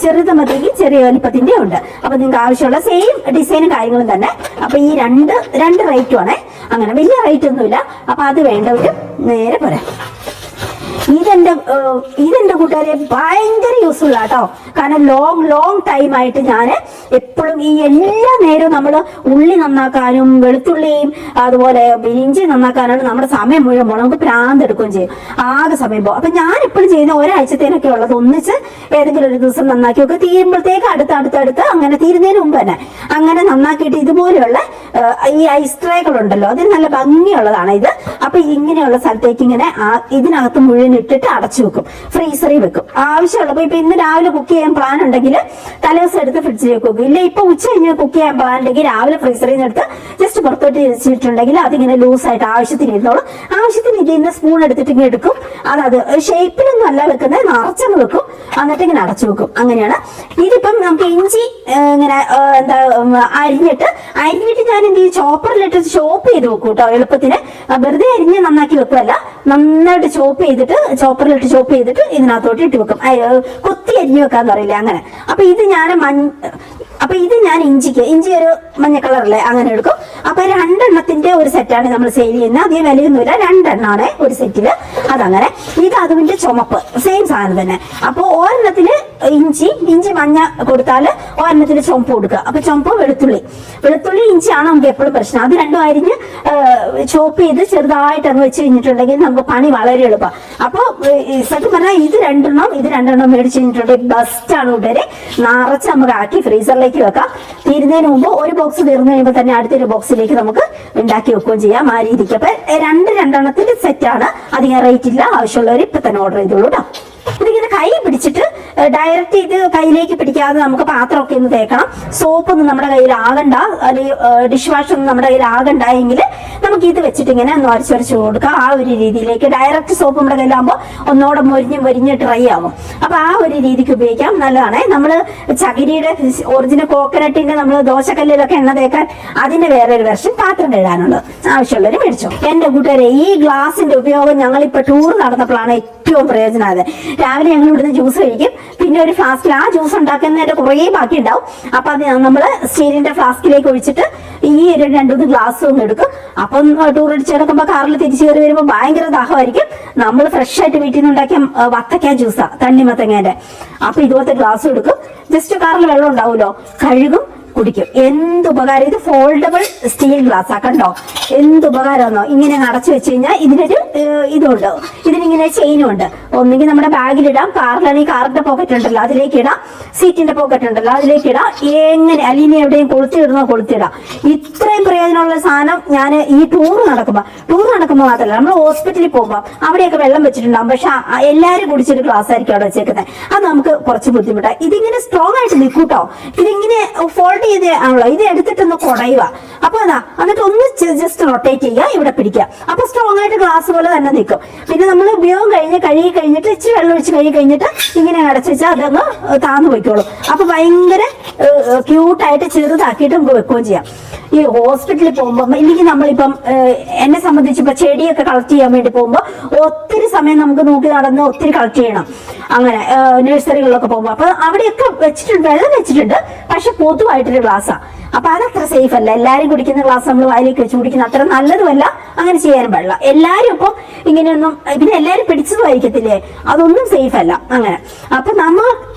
ചെറുത് മതിയെങ്കിൽ ചെറിയ വലിപ്പത്തിന്റെ ഉണ്ട്. അപ്പൊ നിങ്ങൾക്ക് ആവശ്യമുള്ള സെയിം ഡിസൈനും കാര്യങ്ങളും തന്നെ. അപ്പൊ ഈ രണ്ട് റേറ്റും ആണേ, അങ്ങനെ വലിയ റേറ്റ് ഒന്നുമില്ല. അപ്പൊ അത് വേണ്ടവര് നേരെ പോരാ. ഇതെന്റെ കൂട്ടുകാരെ ഭയങ്കര യൂസ്ഫുൾ ആട്ടോ. കാരണം ലോങ് ടൈം ആയിട്ട് ഞാൻ എപ്പോഴും ഈ എല്ലാ നേരവും നമ്മൾ ഉള്ളി നന്നാക്കാനും വെളുത്തുള്ളിയും അതുപോലെ ഇഞ്ചി നന്നാക്കാനാണ് നമ്മുടെ സമയം മുഴുവൻ നമുക്ക് പ്രാന്തെടുക്കുകയും ചെയ്യും. ആകെ സമയം പോകും. അപ്പൊ ഞാൻ എപ്പോഴും ചെയ്യുന്ന ഒരാഴ്ചത്തേനൊക്കെ ഉള്ളത് ഒന്നിച്ച് ഏതെങ്കിലും ഒരു ദിവസം നന്നാക്കി ഒക്കെ തീരുമ്പോഴത്തേക്ക് അടുത്തടുത്ത് അങ്ങനെ തീരുന്നതിന് മുമ്പ് തന്നെ അങ്ങനെ നന്നാക്കിയിട്ട് ഇതുപോലെയുള്ള ഈ ഐസ് ട്രേകളുണ്ടല്ലോ, അതിന് നല്ല ഭംഗിയുള്ളതാണ് ഇത്. അപ്പൊ ഇങ്ങനെയുള്ള സ്ഥലത്തേക്ക് ഇങ്ങനെ ഇതിനകത്ത് മുഴുവൻ ഇട്ടിട്ട് അടച്ചു വെക്കും, ഫ്രീസറിൽ വെക്കും. ആവശ്യമുള്ളപ്പോ ഇപ്പൊ ഇന്ന് രാവിലെ കുക്ക് ചെയ്യാൻ പ്ലാൻ ഉണ്ടെങ്കിൽ തലേദിവസം എടുത്ത് ഫ്രിഡ്ജിലേക്ക് വെക്കും. ഇല്ല ഇപ്പൊ ഉച്ച കഴിഞ്ഞ് കുക്ക് ചെയ്യാൻ പ്ലാൻ ഉണ്ടെങ്കിൽ രാവിലെ ഫ്രീസറിൽ നിന്ന് എടുത്ത് ജസ്റ്റ് പുറത്തോട്ട് വെച്ചിട്ടുണ്ടെങ്കിൽ അതിങ്ങനെ ലൂസായിട്ട് ആവശ്യത്തിന് ഇരുന്നോളും. ആവശ്യത്തിന് ഇതിന്ന് സ്പൂൺ എടുത്തിട്ട് ഇങ്ങനെ എടുക്കും. അത് ഷേപ്പിലൊന്നും അല്ല വെക്കുന്നത്, നിറച്ചങ്ങ് വെക്കും, എന്നിട്ട് ഇങ്ങനെ അടച്ചു വെക്കും. അങ്ങനെയാണ്. ഇതിപ്പം നമുക്ക് ഇഞ്ചി ഇങ്ങനെ അരിഞ്ഞിട്ട് ഞാൻ എന്ത് ചെയ്യും, ചോപ്പറിലിട്ട് ചോപ്പ് ചെയ്ത് വെക്കും കേട്ടോ എളുപ്പത്തിന്. വെറുതെ അരിഞ്ഞ് നന്നാക്കി വെക്കുമല്ല, നന്നായിട്ട് ചോപ്പ് ചെയ്തിട്ട് ഇതിനകത്തോട്ട് ഇട്ട് വെക്കും. കൊത്തി അരിഞ്ഞു വെക്കാന്ന് പറയില്ലേ, അങ്ങനെ. അപ്പൊ ഇത് ഞാൻ ഇഞ്ചി ഒരു മഞ്ഞ കളറല്ലേ അങ്ങനെ എടുക്കും. അപ്പൊ 2 എണ്ണത്തിന്റെ ഒരു സെറ്റാണ് നമ്മൾ സെയിൽ ചെയ്യുന്നത്. അധികം വിലയൊന്നുമില്ല, 2 എണ്ണമാണ് ഒരു സെറ്റില്. അതങ്ങനെ. ഇത് അതിന്റെ ചുമപ്പ് സെയിം സാധനം തന്നെ. അപ്പൊ ഒരെണ്ണത്തിന് ഇഞ്ചി മഞ്ഞ കൊടുത്താല് ഒരെണ്ണത്തിന് ചുമപ്പ് കൊടുക്കുക. അപ്പൊ ചുമപ്പ് വെളുത്തുള്ളി ഇഞ്ചിയാണ് നമുക്ക് എപ്പോഴും പ്രശ്നം. അത് രണ്ടും അരിഞ്ഞ് ചോപ്പ് ചെയ്ത് ചെറുതായിട്ട് അങ്ങ് വെച്ച് കഴിഞ്ഞിട്ടുണ്ടെങ്കിൽ നമുക്ക് പണി വളരെ എളുപ്പം. അപ്പൊ സത്യം പറഞ്ഞാൽ ഇത് രണ്ടെണ്ണം മേടിച്ച് കഴിഞ്ഞിട്ടുണ്ടെങ്കിൽ ബെസ്റ്റാണ് കൂട്ടുകാരെ. നിറച്ച് നമുക്ക് ആക്കി ഫ്രീസറിലേക്ക് വെക്കാം. തീരുന്നതിന് മുമ്പ് ഒരു ബോക്സ് തീർന്നു കഴിയുമ്പോൾ തന്നെ അടുത്തൊരു ബോക്സിലേക്ക് നമുക്ക് ഉണ്ടാക്കി വെക്കുകയും ചെയ്യാം. ആ രീതിക്ക്. അപ്പൊ രണ്ടെണ്ണത്തിന്റെ സെറ്റാണ്. അധികം റേറ്റ് ഇല്ല. ആവശ്യമുള്ളവർ ഇപ്പൊ തന്നെ ഓർഡർ ചെയ്തോളൂ കേട്ടോ. ഇതിങ്ങനെ കൈ പിടിച്ചിട്ട് ഡയറക്റ്റ് ഇത് കയ്യിലേക്ക് പിടിക്കാതെ നമുക്ക് പാത്രമൊക്കെ ഒന്ന് തേക്കണം. സോപ്പൊന്നും നമ്മുടെ കയ്യിൽ ആകണ്ട, അല്ലെങ്കിൽ ഡിഷ് വാഷ് ഒന്നും നമ്മുടെ കയ്യിൽ ആകണ്ട എങ്കിൽ നമുക്ക് ഇത് വെച്ചിട്ട് ഇങ്ങനെ ഒന്ന് വരച്ച് കൊടുക്കാം. ആ ഒരു രീതിയിലേക്ക് ഡയറക്റ്റ് സോപ്പ് നമ്മുടെ കയ്യിലാകുമ്പോൾ ഒന്നോടെ മൊരിഞ്ഞ് ഡ്രൈ ആവും. അപ്പൊ ആ ഒരു രീതിക്ക് ഉപയോഗിക്കാം. നല്ലതാണ്. നമ്മൾ ചകിരിയുടെ ഒറിജിനൽ കോക്കനട്ടിന്റെ നമ്മൾ ദോശക്കല്ലിലൊക്കെ എണ്ണ തേക്കാൻ അതിന്റെ വേറൊരു വെർഷൻ പാത്രം കഴുകാനുള്ളത്. ആവശ്യമുള്ളവർ മേടിച്ചോ. എന്റെ കൂട്ടുകാരെ, ഈ ഗ്ലാസിന്റെ ഉപയോഗം ഞങ്ങളിപ്പോ ടൂർ നടന്നപ്പോഴാണ് ഏറ്റവും പ്രയോജനമായത്. രാവിലെ ഞങ്ങൾ ഇവിടുന്ന് ജ്യൂസ് കഴിക്കും. പിന്നെ ഒരു ഫ്ലാസ്കിൽ ആ ജ്യൂസ് ഉണ്ടാക്കുന്നതിന്റെ കുറേ ബാക്കി ഉണ്ടാവും. അപ്പൊ അത് നമ്മൾ സ്റ്റീലിന്റെ ഫ്ലാസ്കിലേക്ക് ഒഴിച്ചിട്ട് ഈ 2-3 ഗ്ലാസ് ഒന്ന് എടുക്കും. അപ്പം ടൂർ അടിച്ച് കിടക്കുമ്പോൾ കാറിൽ തിരിച്ചു കയറി വരുമ്പോൾ ഭയങ്കര ദാഹമായിരിക്കും. നമ്മൾ ഫ്രഷ് ആയിട്ട് വീട്ടിൽ നിന്ന് ഉണ്ടാക്കിയ വത്തക്ക ജ്യൂസാ, തണ്ണിമത്തങ്ങേന്റെ. അപ്പൊ ഇതുപോലത്തെ ഗ്ലാസ് എടുക്കും. ജസ്റ്റ് കാറിൽ വെള്ളം ഉണ്ടാവുമല്ലോ, കഴുകും. കുടിക്കും. എന്ത് ഉപകാരം! ഇത് ഫോൾഡബിൾ സ്റ്റീൽ ഗ്ലാസ് ആ, കണ്ടോ എന്ത് ഉപകാരമാണോ. ഇങ്ങനെ അടച്ചു വെച്ച് കഴിഞ്ഞാൽ ഇതിനൊരു ഇതുണ്ട്, ഇതിനിങ്ങനെ ചെയിനും ഉണ്ട്. ഒന്നുകിൽ നമ്മുടെ ബാഗിലിടാം, കാറിലാണെങ്കിൽ കാറിന്റെ പോക്കറ്റ് ഉണ്ടല്ലോ അതിലേക്ക് ഇടാം, സീറ്റിന്റെ പോക്കറ്റ് ഉണ്ടല്ലോ അതിലേക്ക് ഇടാം, എങ്ങനെ അല്ലെങ്കിൽ എവിടെയും കൊളുത്തിയിടണോ കൊളുത്തിടാം. ഇത്രയും പ്രയോജനമുള്ള സാധനം ഞാൻ ഈ ടൂർ നടക്കുമ്പോൾ മാത്രമല്ല, നമ്മൾ ഹോസ്പിറ്റലിൽ പോകുമ്പോൾ അവിടെയൊക്കെ വെള്ളം വെച്ചിട്ടുണ്ടാകും, പക്ഷെ എല്ലാവരും കുടിച്ചൊരു ഗ്ലാസ് ആയിരിക്കും അവിടെ വെച്ചേക്കുന്നത്. അത് നമുക്ക് കുറച്ച് ബുദ്ധിമുട്ടാണ്. ഇതിങ്ങനെ സ്ട്രോങ് ആയിട്ട് നിൽക്കൂട്ടോ. ഇതിങ്ങനെ ഫോൾഡ് ചെയ്ത് ആണല്ലോ, ഇത് എടുത്തിട്ടൊന്ന് കുടയുക. അപ്പൊ അതാ, എന്നിട്ട് ഒന്ന് ജസ്റ്റ് റൊട്ടേറ്റ് ചെയ്യുക, ഇവിടെ പിടിക്കുക. അപ്പൊ സ്ട്രോങ് ആയിട്ട് ഗ്ലാസ് പോലെ തന്നെ നിൽക്കും. പിന്നെ നമ്മൾ ഉപയോഗം കഴുകി കഴിഞ്ഞിട്ട് ഇച്ചിരി വെള്ളം ഒഴിച്ച് കഴുകി കഴിഞ്ഞിട്ട് ഇങ്ങനെ അടച്ചു വെച്ചാൽ അതങ്ങ് താന്നു പോയിക്കോളും. അപ്പൊ ഭയങ്കര ക്യൂട്ടായിട്ട് ചെറുതാക്കിയിട്ട് നമുക്ക് വെക്കുകയും ചെയ്യാം. ഈ ഹോസ്പിറ്റലിൽ പോകുമ്പോൾ ഇല്ലെങ്കിൽ നമ്മളിപ്പം എന്നെ സംബന്ധിച്ച് ഇപ്പൊ ചെടിയൊക്കെ കളക്ട് ചെയ്യാൻ വേണ്ടി പോകുമ്പോൾ ഒത്തിരി സമയം നമുക്ക് നോക്കി നടന്ന് ഒത്തിരി കളക്ട് ചെയ്യണം. അങ്ങനെ നഴ്സറികളിലൊക്കെ പോകുമ്പോൾ അപ്പൊ അവിടെയൊക്കെ വെച്ചിട്ടുണ്ട്, വെള്ളം വെച്ചിട്ടുണ്ട്, പക്ഷെ പൊതുവായിട്ടൊരു ഗ്ലാസ്സാണ്. അപ്പൊ അതത്ര സേഫ് അല്ല. എല്ലാരും കുടിക്കുന്ന ഗ്ലാസ് നമ്മൾ വായിലേക്ക് വെച്ച് കുടിക്കുന്ന അത്ര നല്ലതുമല്ല, അങ്ങനെ ചെയ്യാനും പാടില്ല. എല്ലാരും ഇപ്പം ഇങ്ങനെയൊന്നും, പിന്നെ എല്ലാരും പിടിച്ചതുമായിരിക്കത്തില്ലേ, അതൊന്നും സേഫ് അല്ല. അങ്ങനെ അപ്പൊ നമ്മൾ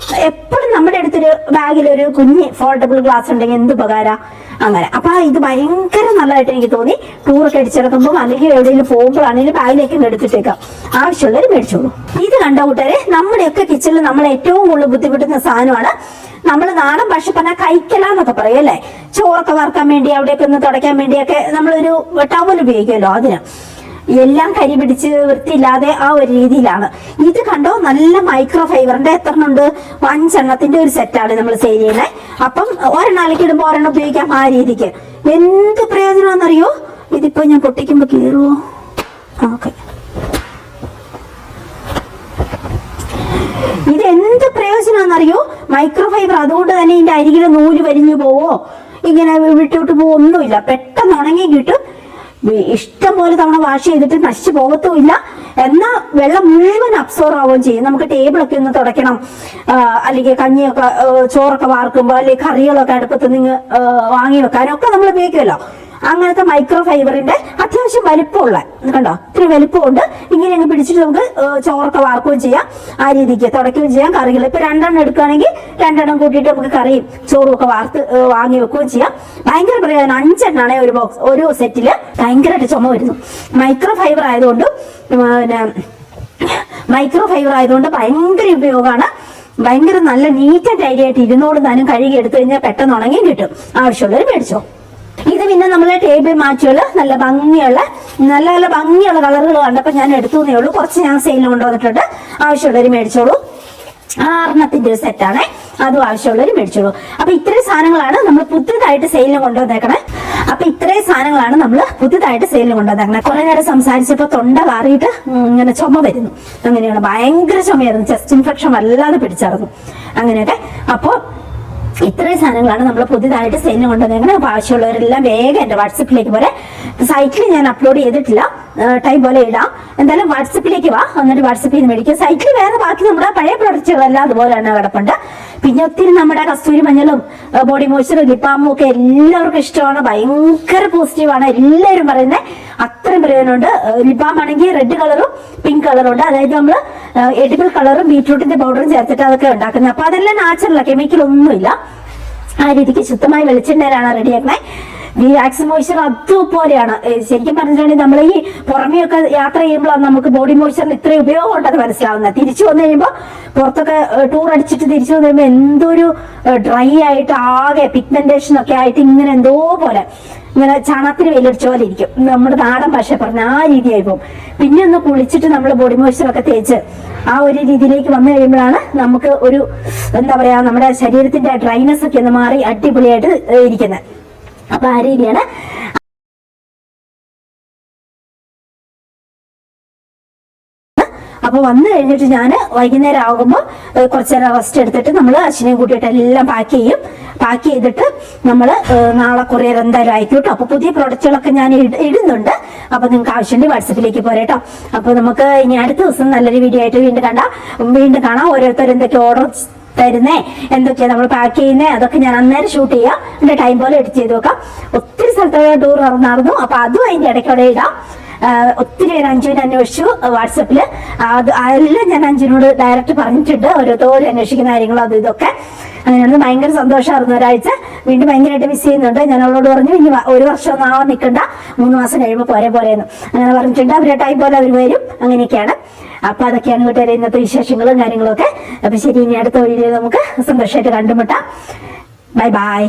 എപ്പോഴും നമ്മുടെ അടുത്തൊരു ബാഗിലൊരു കുഞ്ഞ് ഫോൾഡബിൾ ഗ്ലാസ് ഉണ്ടെങ്കിൽ എന്ത് ഉപകാരം. അങ്ങനെ അപ്പൊ ഇത് ഭയങ്കര നല്ലതായിട്ട് എനിക്ക് തോന്നി. ടൂറൊക്കെ അടിച്ചിറക്കുമ്പോൾ അല്ലെങ്കിൽ എവിടെയെങ്കിലും പോകുമ്പോഴാണെങ്കിലും ബാഗിലേക്ക് എടുത്തിട്ടേക്കാം. ആവശ്യമുള്ളവർ മേടിച്ചോളൂ. ഇത് കണ്ട കൂട്ടുകാരെ, നമ്മുടെയൊക്കെ കിച്ചണിൽ നമ്മൾ ഏറ്റവും കൂടുതൽ ബുദ്ധിമുട്ടുന്ന സാധനമാണ്. നമ്മൾ നാടൻ ഭാഷ പറഞ്ഞാൽ കൈക്കലാന്നൊക്കെ പറയും അല്ലേ. ചോറൊക്കെ വറുക്കാൻ വേണ്ടി, അവിടെയൊക്കെ ഒന്ന് തുടയ്ക്കാൻ വേണ്ടിയൊക്കെ നമ്മളൊരു ടവൽ ഉപയോഗിക്കുമല്ലോ, അതിന് എല്ലാം കരി പിടിച്ച് വൃത്തിയില്ലാതെ ആ ഒരു രീതിയിലാണ്. ഇത് കണ്ടോ, നല്ല മൈക്രോ ഫൈബറിന്റെ എത്രണ്ണുണ്ട്, 5 എണ്ണത്തിന്റെ ഒരു സെറ്റാണ് നമ്മൾ സെയിൽ ചെയ്യുന്നത്. അപ്പം ഒരെണ്ണാലേക്ക് ഇടുമ്പോൾ ഒരെണ്ണം ഉപയോഗിക്കാം. ആ രീതിക്ക് എന്ത് പ്രയോജനമാണെന്നറിയോ. ഇതിപ്പോ ഞാൻ പൊട്ടിക്കുമ്പോ കീറുവോ? ഓക്കെ, ഇത് എന്ത് പ്രയോജനമാണെന്നറിയോ. മൈക്രോ ഫൈബർ, അതുകൊണ്ട് തന്നെ ഇതിന്റെ അരികിലെ നൂല് വലിഞ്ഞു പോവോ, ഇങ്ങനെ വിട്ടു പോവോ ഒന്നുമില്ല. പെട്ടെന്ന് ഉണങ്ങി കിട്ടും. ഇഷ്ടം പോലെ തവണ വാഷ് ചെയ്തിട്ട് നശിച്ചു പോകത്തുമില്ല. എന്നാൽ വെള്ളം മുഴുവൻ അബ്സോർവ് ആവുകയും ചെയ്യും. നമുക്ക് ടേബിളൊക്കെ ഒന്ന് തുടയ്ക്കണം, അല്ലെങ്കിൽ കഞ്ഞിയൊക്കെ ചോറൊക്കെ വാർക്കുമ്പോൾ, അല്ലെങ്കിൽ കറികളൊക്കെ അടുപ്പത്ത് നിങ്ങൾ വാങ്ങി വെക്കാനും ഒക്കെ നമ്മൾ ഉപയോഗിക്കുമല്ലോ. അങ്ങനത്തെ മൈക്രോ ഫൈബറിന്റെ അത്യാവശ്യം വലിപ്പമുള്ള, കണ്ടോ ഇത്തിരി വലിപ്പമുണ്ട്. ഇങ്ങനെ അങ്ങ് പിടിച്ചിട്ട് നമുക്ക് ചോറൊക്കെ വാർക്കുകയും ചെയ്യാം, ആ രീതിക്ക് തുടയ്ക്കുകയും ചെയ്യാം. കറികൾ ഇപ്പൊ 2 എണ്ണം എടുക്കുകയാണെങ്കിൽ 2 എണ്ണം കൂട്ടിയിട്ട് നമുക്ക് കറിയും ചോറും ഒക്കെ വാർത്ത് വാങ്ങി വെക്കുകയും ചെയ്യാം. ഭയങ്കര പ്രയോജനം. 5 എണ്ണാണ് ഒരു ബോക്സ്, ഒരു സെറ്റില്. ഭയങ്കരമായിട്ട് ചുമ വരുന്നു. മൈക്രോ ഫൈബർ ആയതുകൊണ്ട് ഭയങ്കര ഉപയോഗമാണ്. ഭയങ്കര നല്ല നീറ്റ് ആൻഡ് ടൈഡി ആയിട്ട് ഇരുന്നോട് താനും കഴുകി എടുത്തു കഴിഞ്ഞാൽ പെട്ടെന്ന് ഉണങ്ങി കിട്ടും. ആവശ്യമുള്ളവർ മേടിച്ചോ. ഇത് പിന്നെ നമ്മളെ ടേബിൾ മാറ്റുകള് നല്ല ഭംഗിയുള്ള കളറുകൾ കണ്ടപ്പോൾ ഞാൻ എടുത്തുന്നേ ഉള്ളൂ. കുറച്ച് ഞാൻ സെയിലിൽ കൊണ്ടുവന്നിട്ടുണ്ട്. ആവശ്യമുള്ളവർ മേടിച്ചോളൂ. 6 എണ്ണത്തിന്റെ ഒരു സെറ്റാണ്, അതും ആവശ്യമുള്ളവർ മേടിച്ചോളൂ. അപ്പൊ ഇത്രയും സാധനങ്ങളാണ് നമ്മൾ പുതിയതായിട്ട് സെയിലിന് കൊണ്ടുവന്നേക്കണേ. കുറെ നേരം സംസാരിച്ചപ്പോ തൊണ്ട കാറിയിട്ട് ഇങ്ങനെ ചുമ വരുന്നു. അങ്ങനെയാണ്, ഭയങ്കര ചുമയായിരുന്നു. ചെസ്റ്റ് ഇൻഫെക്ഷൻ വല്ലാതെ പിടിച്ചായിരുന്നു അങ്ങനെയൊക്കെ. അപ്പൊ ഇത്രയും സാധനങ്ങളാണ് നമ്മൾ പുതിയതായിട്ട് സെയിലിന് കൊണ്ടുവന്നേക്കുന്നത്. അപ്പൊ ആവശ്യമുള്ളവരെല്ലാം വേഗം എന്റെ വാട്സപ്പിലേക്ക് പോലെ, സൈറ്റിൽ ഞാൻ അപ്ലോഡ് ചെയ്തിട്ടില്ല, ടൈം പോലെ ഇടാം. എന്തായാലും വാട്സപ്പിലേക്ക് വാ, എന്നിട്ട് വാട്സപ്പിൽ നിന്ന് മേടിക്കും. സൈറ്റിൽ വേറെ ബാക്കി നമ്മുടെ പഴയ പ്രൊഡക്റ്റുകളെല്ലാം അതുപോലെ തന്നെ കിടപ്പുണ്ട്. പിന്നെ ഒത്തിരി നമ്മുടെ കസ്തൂരി മഞ്ഞളും ബോഡി മോയ്സ്ചറും ലിപ്പാമും ഒക്കെ എല്ലാവർക്കും ഇഷ്ടമാണ്. ഭയങ്കര പോസിറ്റീവാണ്, എല്ലാവരും പറയുന്നത്. അത്രയും പ്രയോജനമുണ്ട്. ലിപ്പാം ആണെങ്കിൽ റെഡ് കളറും പിങ്ക് കളറും ഉണ്ട്. അതായത് നമ്മൾ എഡിബിൾ കളറും ബീറ്റ്റൂട്ടിന്റെ പൗഡറും ചേർത്തിട്ട് അതൊക്കെ ഉണ്ടാക്കുന്നത്. അപ്പൊ അതെല്ലാം നാച്ചുറലാണ്, കെമിക്കൽ ഒന്നുമില്ല. ആ രീതിക്ക് ശുദ്ധമായ വെളിച്ചെണ്ണയിലാണ് റെഡിയാക്കുന്നത്. വാക്സ് മോയ്സ്ചർ അതുപോലെയാണ്. ശരിക്കും പറഞ്ഞിട്ടുണ്ടെങ്കിൽ നമ്മൾ ഈ പുറമെയൊക്കെ യാത്ര ചെയ്യുമ്പോഴാണ് നമുക്ക് ബോഡി മോയ്സ്ചറിന് ഇത്രയും ഉപയോഗം ഉണ്ടെന്ന് മനസ്സിലാവുന്നത്. തിരിച്ചു വന്നു കഴിയുമ്പോൾ, പുറത്തൊക്കെ ടൂർ അടിച്ചിട്ട് തിരിച്ചു വന്നു കഴിയുമ്പോൾ എന്തൊരു ഡ്രൈ ആയിട്ട് ആകെ പിഗ്മെന്റേഷൻ ഒക്കെ ആയിട്ട് ഇങ്ങനെ എന്തോ പോലെ, ഇങ്ങനെ ചണത്തിന് വെയിലടിച്ച പോലെ ഇരിക്കും. നമ്മുടെ നാടൻ ഭാഷ പറഞ്ഞ ആ രീതിയായി പോകും. പിന്നെ ഒന്ന് കുളിച്ചിട്ട് നമ്മൾ ബോഡി മോയ്സ്ചറൊക്കെ തേച്ച് ആ ഒരു രീതിയിലേക്ക് വന്നു കഴിയുമ്പോഴാണ് നമുക്ക് ഒരു എന്താ പറയാ, നമ്മുടെ ശരീരത്തിന്റെ ഡ്രൈനെസ് ഒക്കെ ഒന്ന് മാറി അടിപൊളിയായിട്ട് ഇരിക്കുന്നത്. അപ്പൊ ആ രീതിയാണ്. അപ്പൊ വന്നു കഴിഞ്ഞിട്ട് ഞാൻ വൈകുന്നേരം ആകുമ്പോൾ കുറച്ചു നേരം റെസ്റ്റ് എടുത്തിട്ട് നമ്മൾ അച്ഛനെയും കൂട്ടിയിട്ട് എല്ലാം പാക്ക് ചെയ്തിട്ട് നമ്മൾ നാളെ കൊറിയർ എന്തായാലും അയക്കൂട്ടോ. അപ്പൊ പുതിയ പ്രൊഡക്റ്റുകളൊക്കെ ഞാൻ ഇടുന്നുണ്ട്. അപ്പൊ നിങ്ങൾക്ക് ആവശ്യമുണ്ടെങ്കിൽ വാട്സപ്പിലേക്ക് പോരേട്ടോ. അപ്പൊ നമുക്ക് ഇനി അടുത്ത ദിവസം നല്ലൊരു വീഡിയോ ആയിട്ട് വീണ്ടും കാണാം. ഓരോരുത്തർ എന്തൊക്കെ ഓർഡർ തരുന്നേ, എന്തൊക്കെയാ നമ്മൾ പാക്ക് ചെയ്യുന്നേ, അതൊക്കെ ഞാൻ അന്നേരം ഷൂട്ട് ചെയ്യാം. എന്റെ ടൈം പോലെ എഡിറ്റ് ചെയ്ത് വെക്കാം. ഒത്തിരി സ്ഥലത്ത് ടൂർ നടന്നു. അപ്പൊ അതും അതിന്റെ ഇടയ്ക്കോടെ ഇടാം. ഒത്തിരി പേര് അഞ്ജുവിനെ അന്വേഷിച്ചു വാട്സപ്പിൽ. അതെല്ലാം ഞാൻ അഞ്ജുവിനോട് ഡയറക്റ്റ് പറഞ്ഞിട്ടുണ്ട്, ഓരോരുത്തരും അന്വേഷിക്കുന്ന കാര്യങ്ങളും അത് ഇതൊക്കെ. അങ്ങനെയാണ് ഭയങ്കര സന്തോഷമായിരുന്നു. ഒരാഴ്ച വീണ്ടും ഭയങ്കരമായിട്ട് മിസ് ചെയ്യുന്നുണ്ട്. ഞാൻ അവളോട് പറഞ്ഞു ഇനി 1 വർഷമൊന്നും ആവാൻ നിൽക്കണ്ട, 3 മാസം കഴിയുമ്പോൾ പോരെന്ന് അങ്ങനെ പറഞ്ഞിട്ടുണ്ട്. അവരുടെ ടൈം പോലെ അവർ വരും. അങ്ങനെയൊക്കെയാണ്. അപ്പൊ അതൊക്കെയാണ് വീട്ടുകാരെ ഇന്നത്തെ വിശേഷങ്ങളും കാര്യങ്ങളും ഒക്കെ. അപ്പൊ ശരി, ഇനി അടുത്ത വീഡിയോയിൽ നമുക്ക് സന്തോഷമായിട്ട് കണ്ടുമുട്ടാം. Bye bye.